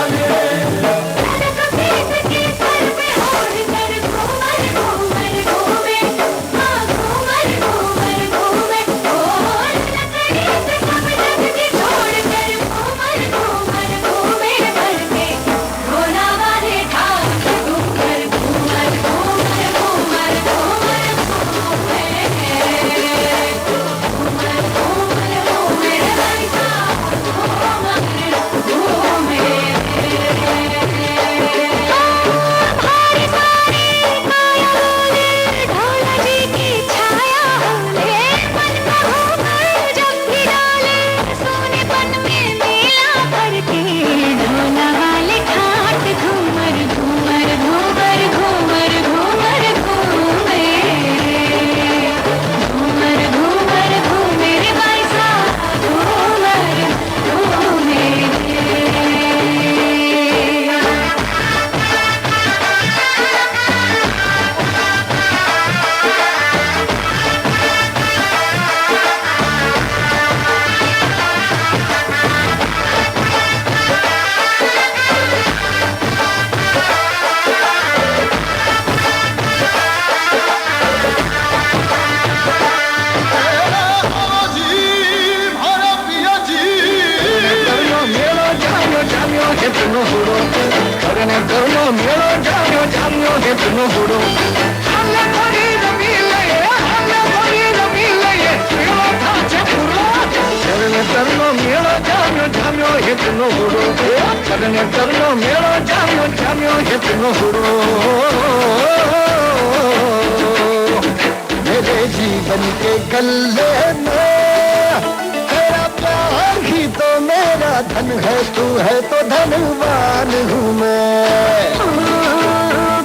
मेरे जीवन के गले में तेरा प्यार ही तो मेरा धन है तू है तो धनवान हूँ मैं.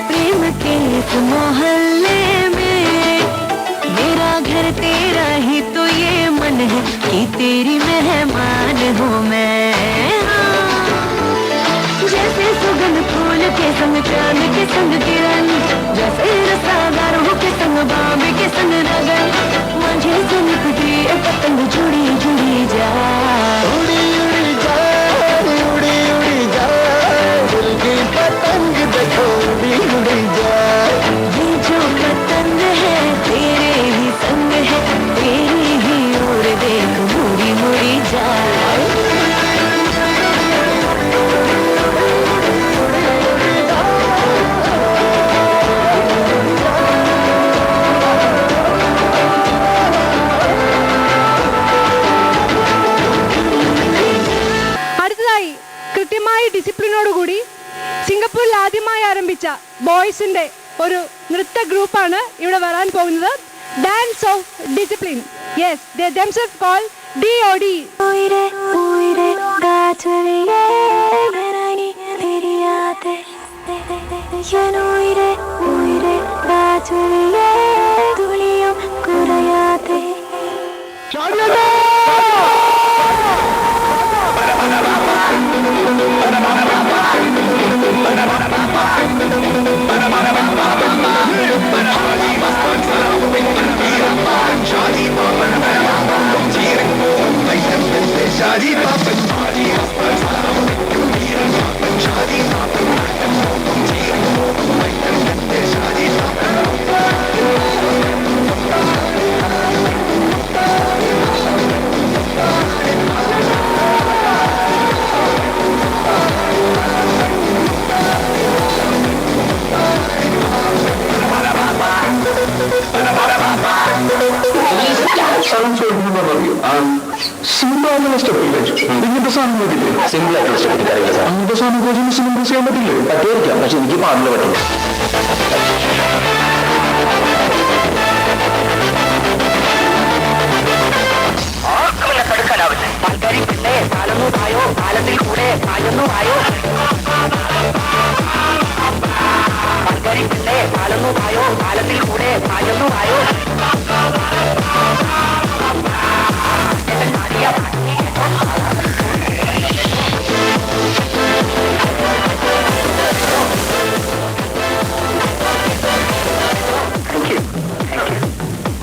प्रेम के इस मोहल्ले में मेरा घर तेरा ही तो ये मन है कि तेरी मेहमान हूँ मैं. जैसे सुगंध फूल के संग चांद के संग किरण जैसे रसादारों के संग बाबे के संग रगन मुझे सुन खुदी पतंग जुड़ी जुड़ी जाए, उड़ी उड़ी जाए, उड़ी उड़ी जाए, दिल की पतंग देखो उड़ी उड़ी जाए। ये जो पतंग है तेरे ही संग है, तेरी ही ओर देख मुड़ी मुड़ी जाए। അടുത്തതായി കൃത്യമായ ഡിസിപ്ലിനോടുകൂടി സിംഗപ്പൂരിൽ ആദ്യമായി ആരംഭിച്ച ബോയ്സിന്റെ ഒരു നൃത്ത ഗ്രൂപ്പാണ് ഇവിടെ വരാൻ പോകുന്നത്. Dance of discipline. Yes, they themselves call DOD. उइरे उइरे गाचरिए मेरानी तेरी यादें, उइरे उइरे गाचरिए दुनिया कुरायाते। സിമ്പിളായിട്ടുള്ള സ്റ്റെപ്പില്ലേ, ഇങ്ങനത്തെ സാധനം പറ്റില്ലേ? സിമ്പിൾ ആയിട്ടുള്ള സ്റ്റെപ്പ് അറിയില്ല സാർ. അങ്ങനത്തെ സാധനം കോച്ചിന് സിമ്പിൾ ചെയ്യാൻ പറ്റില്ലേ? പറ്റുമായിരിക്കാം, പക്ഷെ എനിക്ക് പാടില്ല പറ്റില്ല. കാലത്തിൽ കൂടെ പായുന്നു ആയോ, പാലുന്നു ആയോ, കാലത്തിൽ കൂടെ പായുന്നു ആയോ.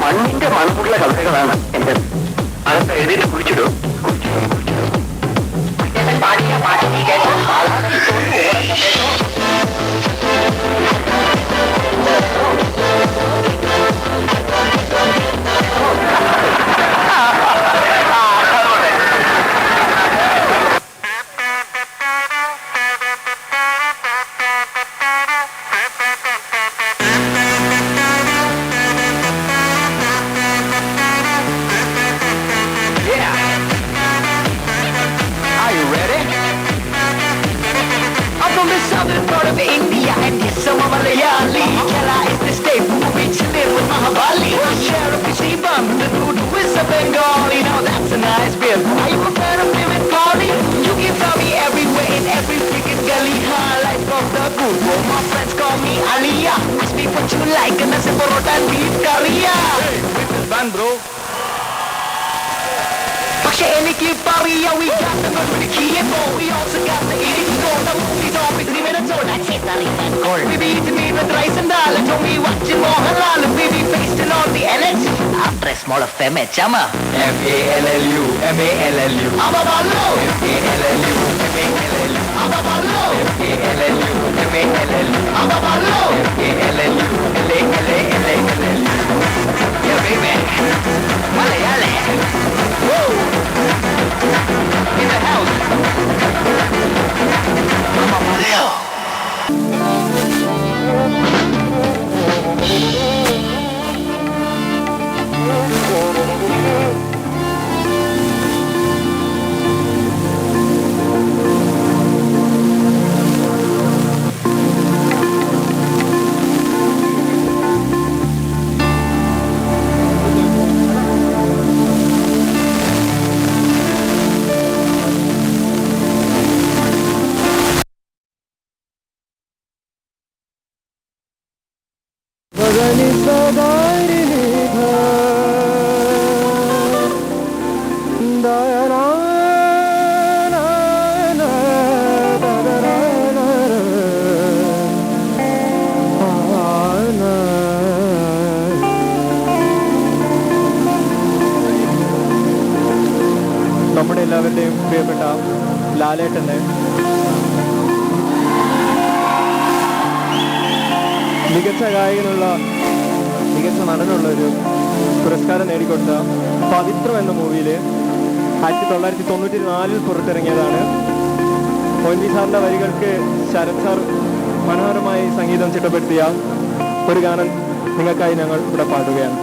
മണ്ണിന്റെ മണമുള്ള കവിതകളാണ് എന്റെ. അകത്ത് എഴുതിയിട്ട് കുടിച്ചിടും. പാടിയ പാട്ടി കേട്ടോ, southern part of India and yes, I'm a Malayali. Kerala is the state where we chillin' with Mahabali. Share of Shivam, the dude who is a Bengali. Now that's a nice beer. Are you a fan of Vivid Party? You can tell me everywhere in every freaking gully. Highlights of the good. Well, my friends call me Aliyah. Ask me what you like and I say Porota and beef curry. Hey, with this band, bro. പക്ഷെ എനിക്ക് പറയാ we got the good with the key and ball. We also got the eating gold. The movie's on with 3 minutes old. That's it, Larry Van Gold. Baby eating me with rice and dal. And told me watching Mohanlal. Baby pasting all the LH. After a small of chama. F-A-L-L-U, M-A-L-L-U. Ababallo. F-A-L-L-U, M-A-L-L-U. Ababallo. F-A-L-L-U, M-A-L-L-U. Ababallo. F-A-L-L-U, L-A-L-A-L-A-L-U. Yeah, baby. Malayale. Woo! In the house. Mama Mario. മികച്ച ഗായകനുള്ള മികച്ച നടനുള്ള ഒരു പുരസ്കാരം നേടിക്കൊടുത്ത പവിത്രം എന്ന മൂവിയിൽ 1994 പുറത്തിറങ്ങിയതാണ്. മൊയ്നി സാറിൻ്റെ വരികൾക്ക് Sarath sir മനോഹരമായി സംഗീതം ചിട്ടപ്പെടുത്തിയ ഒരു ഗാനം നിങ്ങൾക്കായി ഞങ്ങൾ ഇവിടെ പാടുകയാണ്.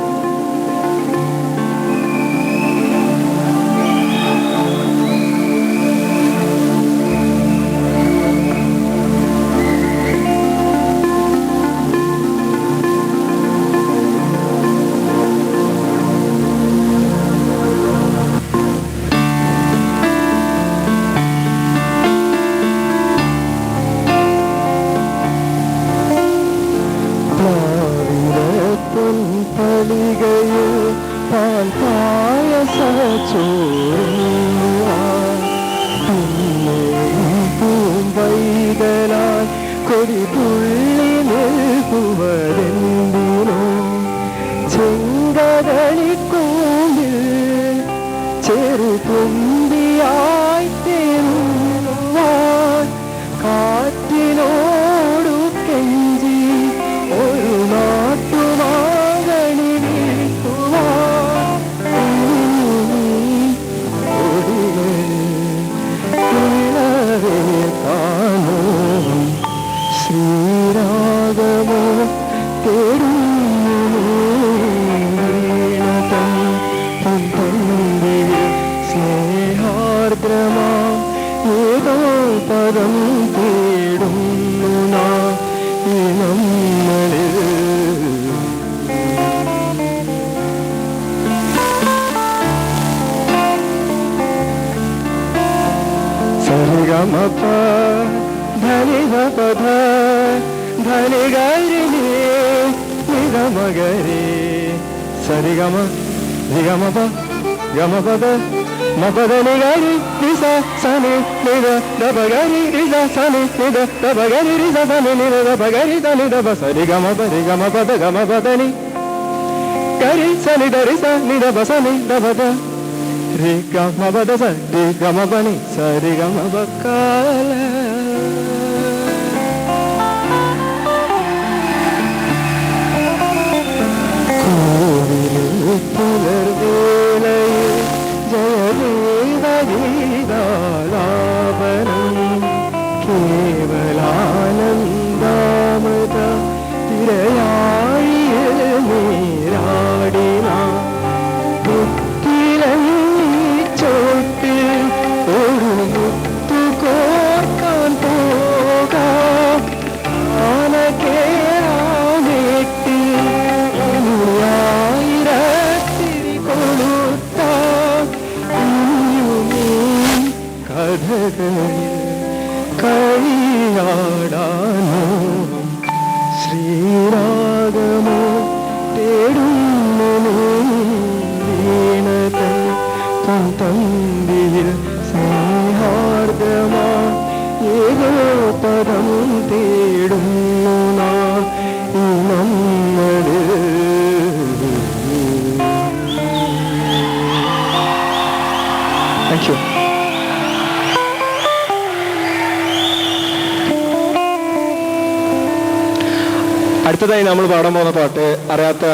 അടുത്തതായി നമ്മൾ പാടാൻ പോകുന്ന പാട്ട് അറിയാത്ത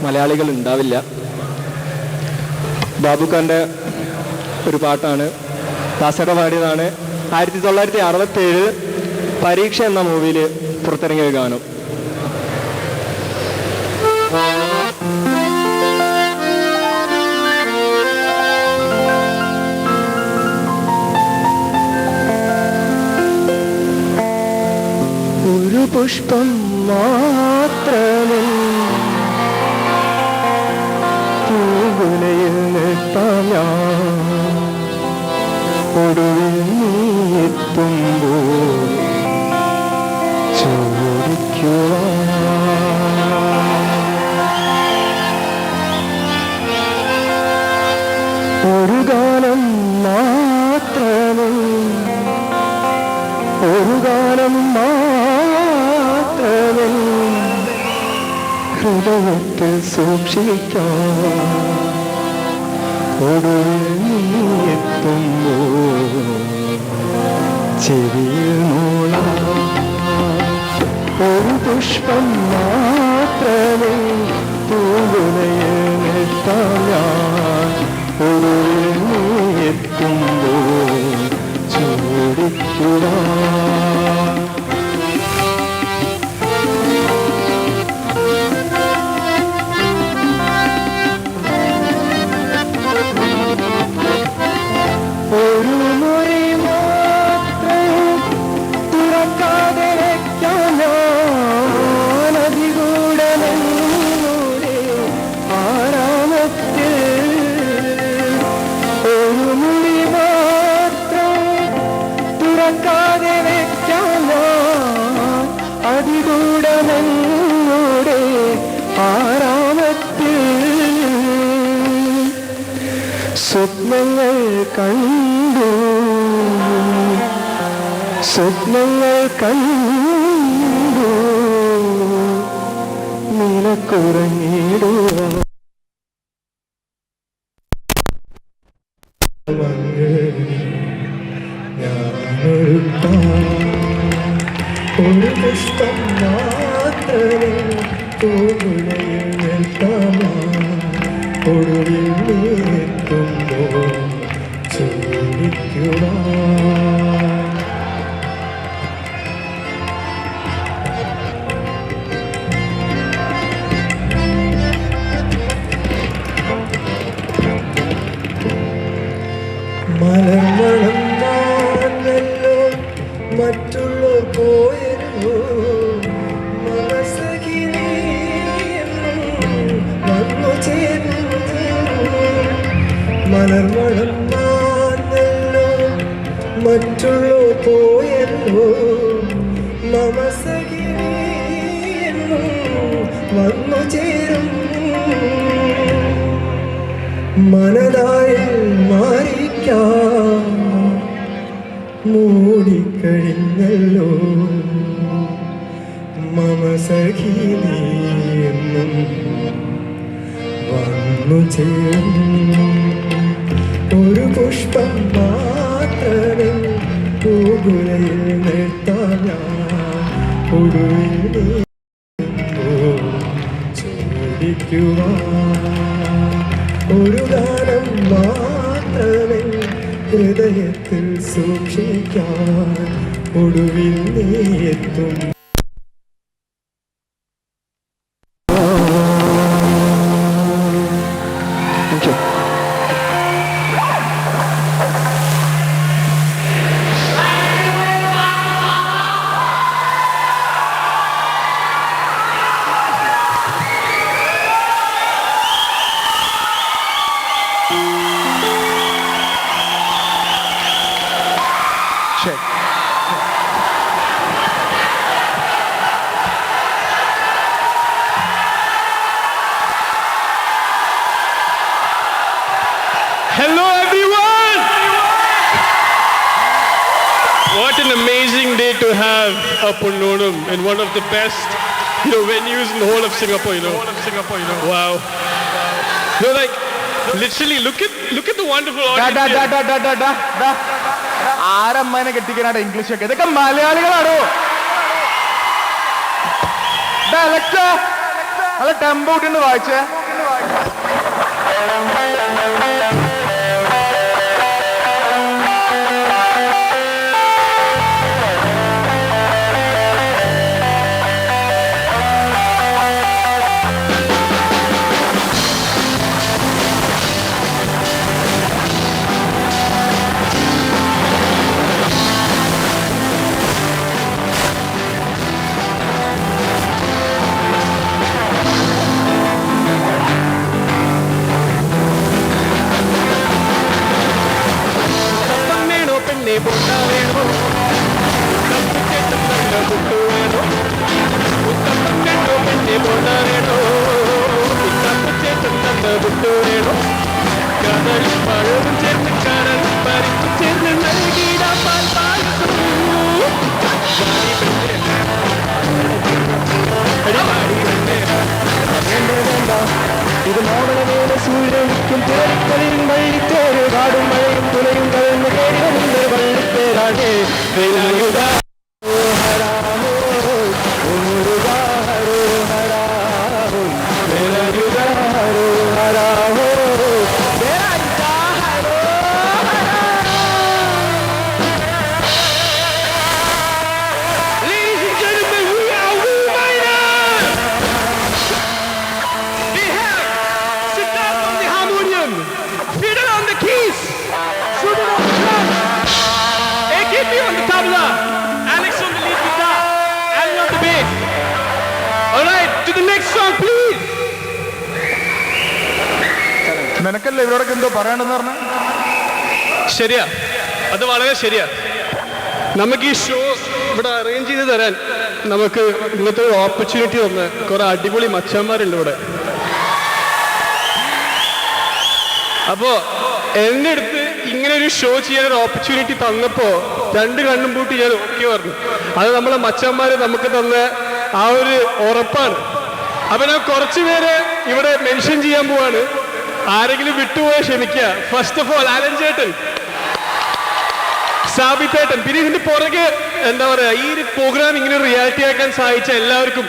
മലയാളികൾ ഉണ്ടാവില്ല. ബാബുഖാന്റെ ഒരു പാട്ടാണ്. ദാസേട്ട പാടിയതാണ്. 1967 പരീക്ഷ എന്ന മൂവിയിൽ പുറത്തിറങ്ങിയ ഗാനം. ഒരു പുഷ്പം മാത്രമേ പൂങ്കുലയിൽ നിർത്താം ഞാൻ. ഒടുവിൽ നീ എത്തുമ്പോൾ ചോദിക്കുവാൻ ഒരു ഗാനം മാത്രമേ ഒരു ഗാനം മാത്രമേ ഹൃദയത്തിൽ സൂക്ഷിക്കാം. ഒടുവിൽ നീ എത്തുമ്പോൾ ചെവിയിൽ മൂളാം ഒരു പുഷ്പം മാത്രമേ പൂങ്കുലയിൽ നിർത്താം ഞാൻ ഒരു നീ എത്തുമ്പോൾ ചൂടിക്കുവാൻ ഒരു മുറി മാത്രം തുറക്കാതെ വയ്ക്കാം ഞാൻ അതികൂടനൂടെ ആരാമത്തിൽ ഒരു മുറി മാത്രം തുറക്കാതെ വയ്ക്കാം ഞാൻ അതികൂടനൂടെ ആരാമത്തിൽ സ്വപ്നങ്ങൾ കണ്ടു സ്വപ്നങ്ങൾ കണ്ടു നിനക്കുറങ്ങിടുക ഒരു പുഷ്പം മാത്രമേ പൂങ്കുലയിൽ നിൽക്കാം ഒടുവിൽ നീത്തുമ്പോൾ ചൂടിക്കുവാൻ മലർമണം മാഞ്ഞല്ലോ മറ്റുള്ളവർ പോയല്ലോ മനസ്സഖി നീ വന്നു ചേർന്നു മലർമണം മാഞ്ഞല്ലോ മറ്റുള്ളവർ പോയല്ലോ മനസ്സഖി നീ വന്നു ചേരും മനതായിൽ മാറിക്കാം മൂടിക്കഴിഞ്ഞല്ലോ മമ സഖി നീയെന്നും വന്നു ചേരും ഒരു പുഷ്പം മാത്രമേ പൂങ്കുലയിൽ നിർത്താം ഞാൻ ഒടുവിൽ ചൂടിക്കുവാൻ ഒരു ഗാനം മാത്രമേ ഹൃദയത്തിൽ സൂക്ഷിക്കാൻ ഒടുവിൽ നീ എത്തും Hello everyone! What an amazing day to have a Ponnonam in one of the best, venues in the whole of Singapore, Wow. Like, literally, look at the wonderful audience. ആരമ്മനെ കെട്ടിക്കാനാണ് ഇംഗ്ലീഷ് ഒക്കെ ഇതൊക്കെ മലയാളികളാണോ നല്ല ടെമ്പോ ഇട്ടുണ്ട് വായിച്ചേ ഇത് മോളവേല സൂര്യക്കും തിരക്കളിയും വള്ളിത്തേര് കാടും മഴയും തുലയും കഴിഞ്ഞ് കേടുകളുണ്ട് വള്ളിത്തേരാ പാടേ വേലായുധാ ഹരാ ഹോ ഓ മുരുകാ ഹരോ ഹരാ ഹോ വേലായുധാ ഹരോ ഹരാ ഹോ വേലായുധാ ഹരോ Ladies and gentlemen, we are Wu-Miners! We have Siddharth on the harmonium, Peter on the keys, Sudhir on the drums, AKP on the tabla, Alex on the lead guitar, Alan on the bass. Alright, to the next song, please! നിനക്കല്ലേ ഇവരോടൊക്കെ എന്തോ പറയാണെന്ന് പറഞ്ഞ? ശരിയാ, അത് വളരെ ശരിയാ. നമുക്ക് ഈ show ഇവിടെ അറേഞ്ച് ചെയ്ത് തരാൻ നമുക്ക് ഇന്നത്തെ ഒരു ഓപ്പർച്യൂണിറ്റി തന്ന കുറെ അടിപൊളി മച്ചന്മാരുണ്ട് ഇവിടെ. അപ്പോ എൻ്റെ അടുത്ത് ഇങ്ങനെ ഒരു ഷോ ചെയ്യാൻ ഒരു ഓപ്പർച്യൂണിറ്റി തന്നപ്പോ രണ്ട് കണ്ണും പൂട്ടി ഞാൻ ഓക്കെ പറഞ്ഞു. അത് നമ്മളെ മച്ചന്മാര് നമുക്ക് തന്ന ആ ഒരു ഉറപ്പാണ്. അപ്പൊ ഞാൻ കുറച്ചു പേരെ ഇവിടെ മെൻഷൻ ചെയ്യാൻ പോവാണ്. ആരെങ്കിലും വിട്ടുപോയാൽ ക്ഷമിക്കുക. ഫസ്റ്റ് ഓഫ് ഓൾ ആലൻ ചേട്ടൻ, സാബിത്തേട്ടൻ, പിന്നെ ഇതിന്റെ പുറകെ എന്താ പറയാ ഈ ഒരു പ്രോഗ്രാം ഇങ്ങനെ റിയാലിറ്റി ആക്കാൻ സഹായിച്ച എല്ലാവർക്കും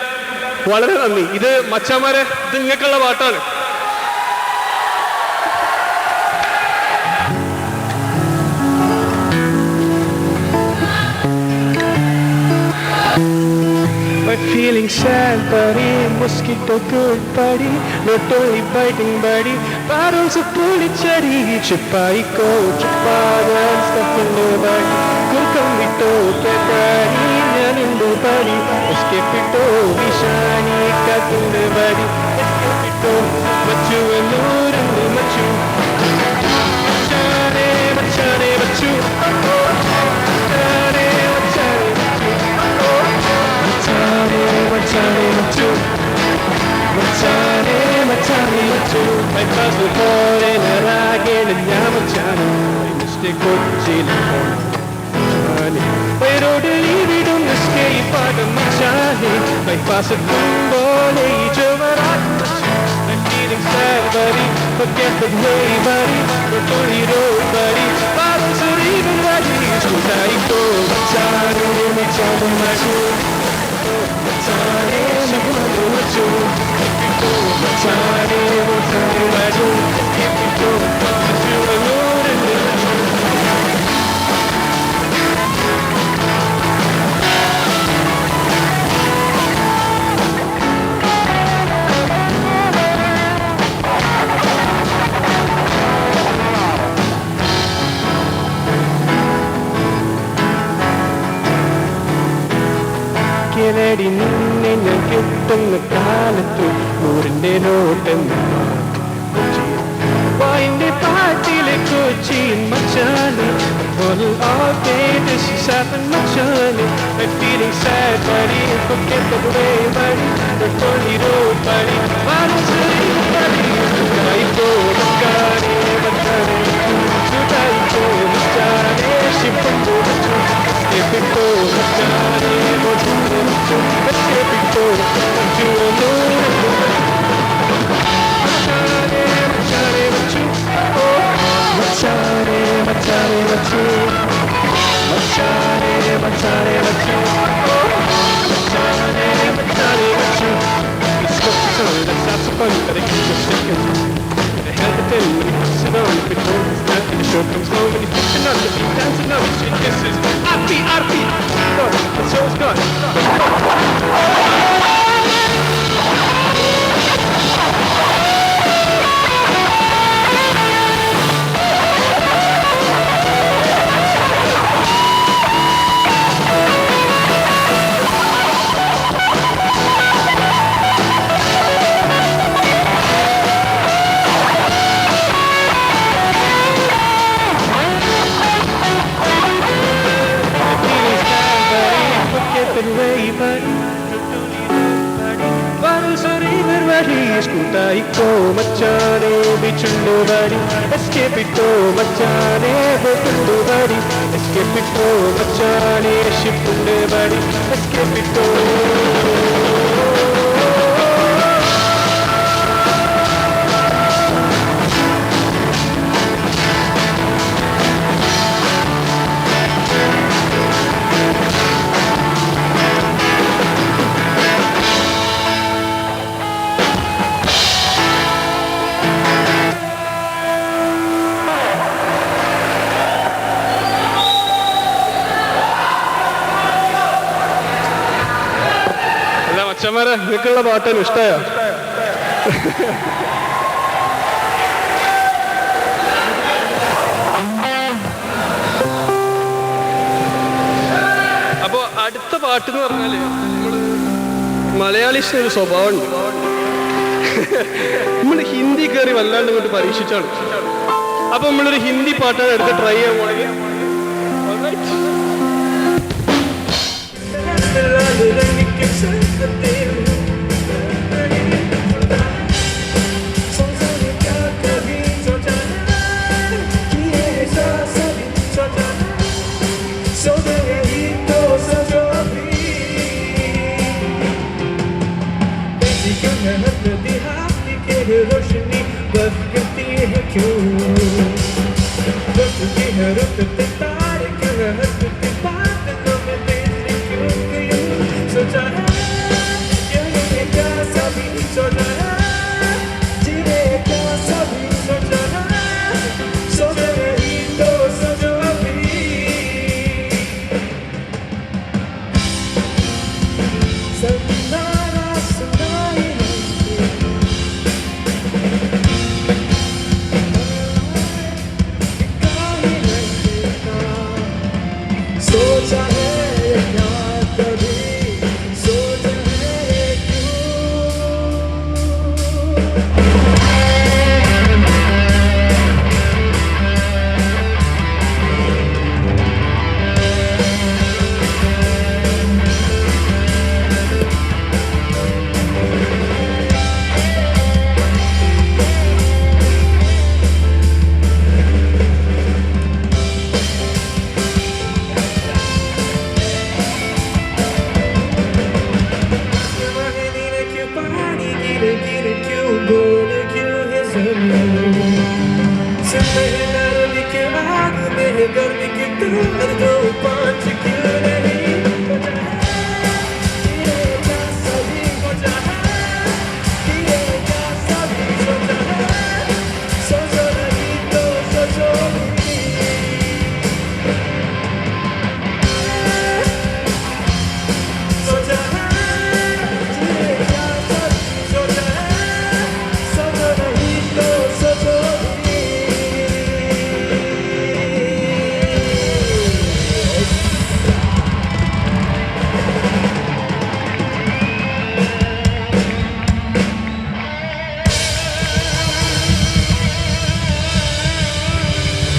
വളരെ നന്ദി. ഇത് മച്ചാമാരെ, ഇത് നിങ്ങൾക്കുള്ള പാട്ടാണ്. My feeling sad, buddy. Mosquito good, buddy. Not only biting, buddy. Bottles of bullet cherry. Chipaiko, chipada, stuff in the body. Kulkamito, buddy. Nanindu, buddy. Escape it, Vishani, cut in the body. Escape it, machu, and nur, and machu. Machane, machane, machu. Machane, machane, machu. Machane, machu. Machane, machane, machu. My puzzle for in a ragged and yamachane. My mistake would chill on Machane. My road lead on the escape out of Machane. My pass it from age over I'm feeling sad, buddy. Forget the way, buddy. Not only road, buddy. Bottles are even, buddy. Should I go? Machane, machane, machu. Machane, machane, machu. Machane, machane, machu. Machu, alone and machu. കിരടി നിന്നെ ഞാൻ കിട്ടുന്ന കാലത്ത് നൂറിന്റെ നോട്ടെന്ന് വായിന്റെ പാട്ടിലെ കൊച്ചിൻ മച്ചാനെ all day this is happening മച്ചാനെ I'm feeling sad buddy forget the way buddy don't only road buddy bottles are even buddy I go machane machane I go machane shippo Escape it all, machane, machane, escape it all, machu, machane, machane, machu, machane, machane, machu, machane, machane, machu, machane, machane, machu. It's got to turn, that's not so funny, but I keep it sticking. The hell to tell when he puts it on, if it holds that, and the show comes low, when he's pushing on, the beat dancing on, shit kisses. RP, no, the show's done. Scutaiko machane bichundu badi escape it machane botundu badi escape it machane shippundu badi escape it അച്ഛന്മാരെ നിങ്ങൾക്കുള്ള പാട്ടാണ് ഇഷ്ടമായോ? അപ്പോ അടുത്ത പാട്ട് എന്ന് പറഞ്ഞാല് മലയാളീസിന് ഒരു സ്വഭാവമുണ്ട്. നമ്മൾ ഹിന്ദി കയറി വല്ലാണ്ട് കൊണ്ട് പരീക്ഷിച്ചാണ്. അപ്പൊ നമ്മളൊരു ഹിന്ദി പാട്ടാണ് അടുത്ത് ട്രൈ ചെയ്യാൻ പോണെങ്കിൽ रोशनी बस करती है क्यों रोशनी है रुकते तारे क्यों है हंसते बादलों में तेरे क्यों क्यों सोचा है ये क्या सभी सोचा है जीने क्या सभी सोचा है सोच रही तो सोचो अभी सन्नारा सुनाई सोचा है क्या कभी सोचा है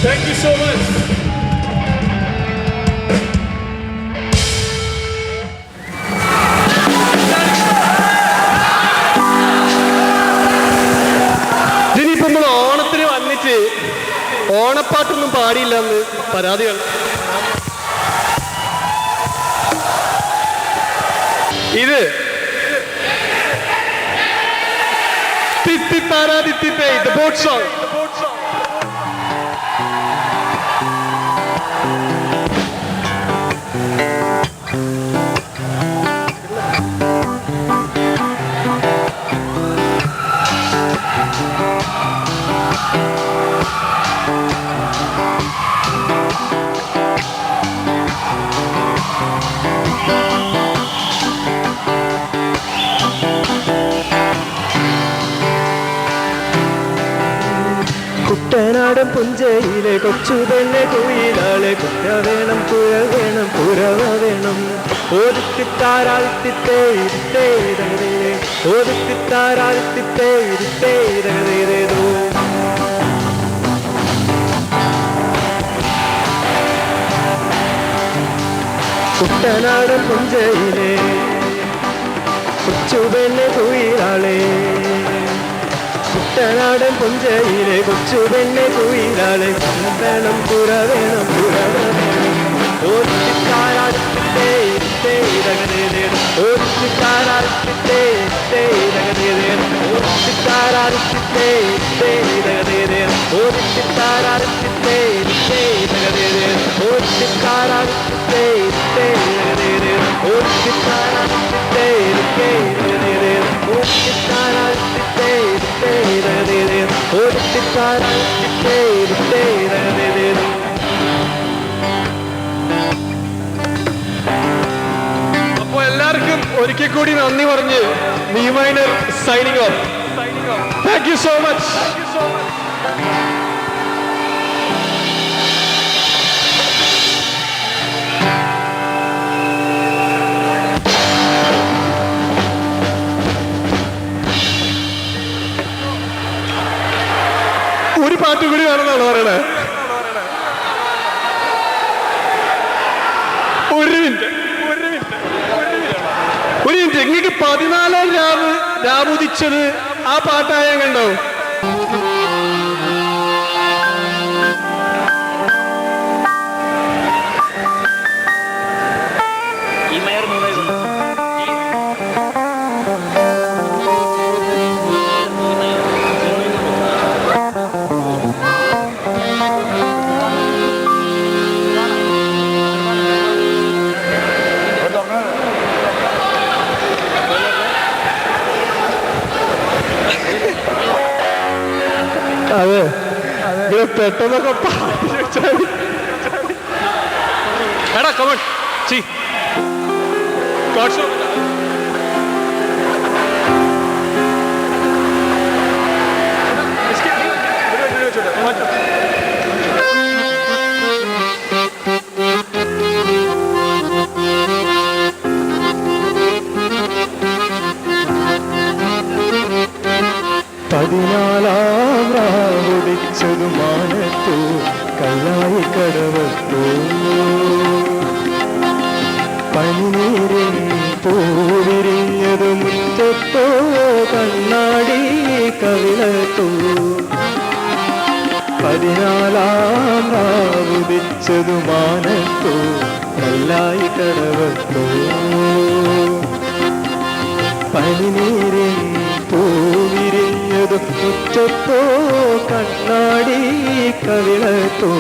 Thank you so much. ഇതിനിപ്പോ നമ്മൾ ഓണത്തിന് വന്നിട്ട് ഓണപ്പാട്ടൊന്നും പാടിയില്ലെന്ന് പരാതികൾ. ഇത് തിത്തിത്താരാതിത്തിത്തേ the boat song. കുട്ടനാടൻ പുഞ്ചയിലെ കൊച്ചു പെണ്ണെ കുയിലാളെ കുറ്റ വേണം പുഴ വേണം പുരവ വേണം ഓദിത്തിത്താരാദിത്തേ ഇരുത്തേ തകതേ ഓദിത്തിത്താരാദിത്തേ ഇരുത്തേ തകതേതോ കുട്ടനാടൻ പുഞ്ചയിലെ കൊച്ചു പെണ്ണെ കുയിലാളെ കുട്ടനാടൻ പുഞ്ചയിലെ കൊച്ചു പെണ്ണെ കുയിലാളെ വേണം പുര വേണം പുരവ വേണം ഓദിത്തിത്താരാദിത്തേ ഇരുത്തേ തകതേ ഓദിത്തിത്താരാദിത്തേ ഇരുത്തേ തകതേ ഓദിത്തിത്താരാദിത്തേ ഇരുത്തേ തകതേ ഓദിത്തിത്താരാദിത്തേ ഇരുത്തേ തകതേ ഓദിത്തിത്താരാദിത്തേ ഇരുത്തേ തകതേ ഓദിത്തിത്താരാദിത്തേ ഇരുത്തേ തകതേ ഓദിത്തിത്താരാദിത്തേ ഇരുത്തേ തകതേ ഓദിത്തിത്താരാദിത്തേ ഇരുത്തേ തകതേ. അപ്പൊ എല്ലാവർക്കും ഒരിക്കൽ കൂടി നന്ദി പറഞ്ഞ് me minor signing off. Thank you so much. ഒരു പാട്ട് കൂടി വേണമെന്നാണ് പറയണേ. ഒരു മിനിറ്റ്. ഇങ്ങക്ക് 14 രാവുദിച്ചത് ആ പാട്ടായ കണ്ടോ? അതെ, പെട്ടെന്നൊക്കെ എടാ കമൺ സി പതിനാലാവുദിച്ചതു മാനത്തോ കല്ലായി കടവത്തോ പനിനീരിൻ പൂവിരിഞ്ഞതു മുറ്റത്തോ കണ്ണാടി കവിളത്തോ 14 മാനത്തോ കല്ലായി കടവത്തോ പനിനീരിൻ പൂവിരിഞ്ഞതു മുറ്റത്തോ കണ്ണാടി കവിളത്തോ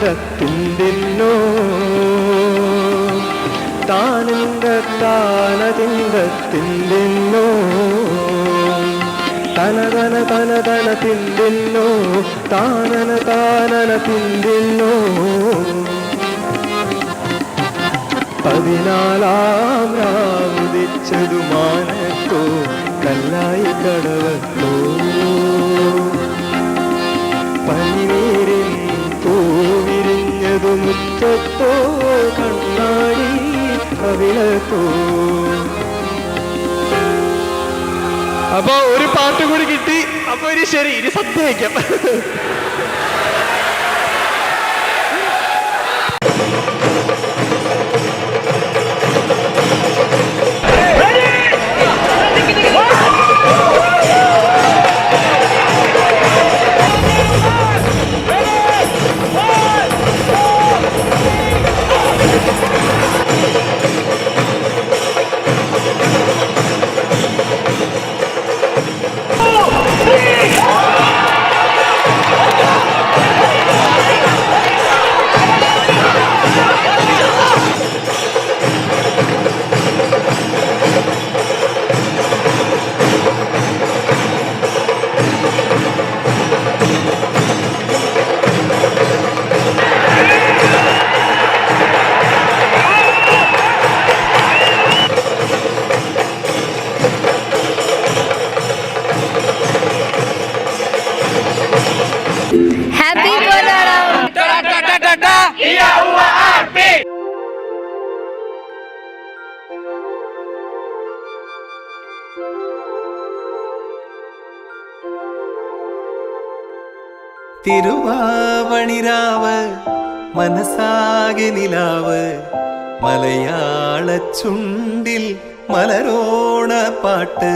താനതിന്തിന്നോ താനതിന്തിന്നോ തനതന തിന്തിന്നോ താനന തിന്തിന്നോ 14 രാവുദിച്ചതു മാനത്തോ കല്ലായി കടവത്തോ പനിനീരിൻ പൂവിരിഞ്ഞതു മുറ്റത്തോ കണ്ണാടി കവിളത്തോ. അപ്പൊ ഒരു പാട്ട് കൂടി കിട്ടി. അപ്പൊ ഇനി ശരി, ഇനി സത്യം വയ്ക്കാം. തിരുവാവണിരാവ് മനസാകെ നിലാവ് മലയാള ചുണ്ടിൽ മലരോണ പാട്ട്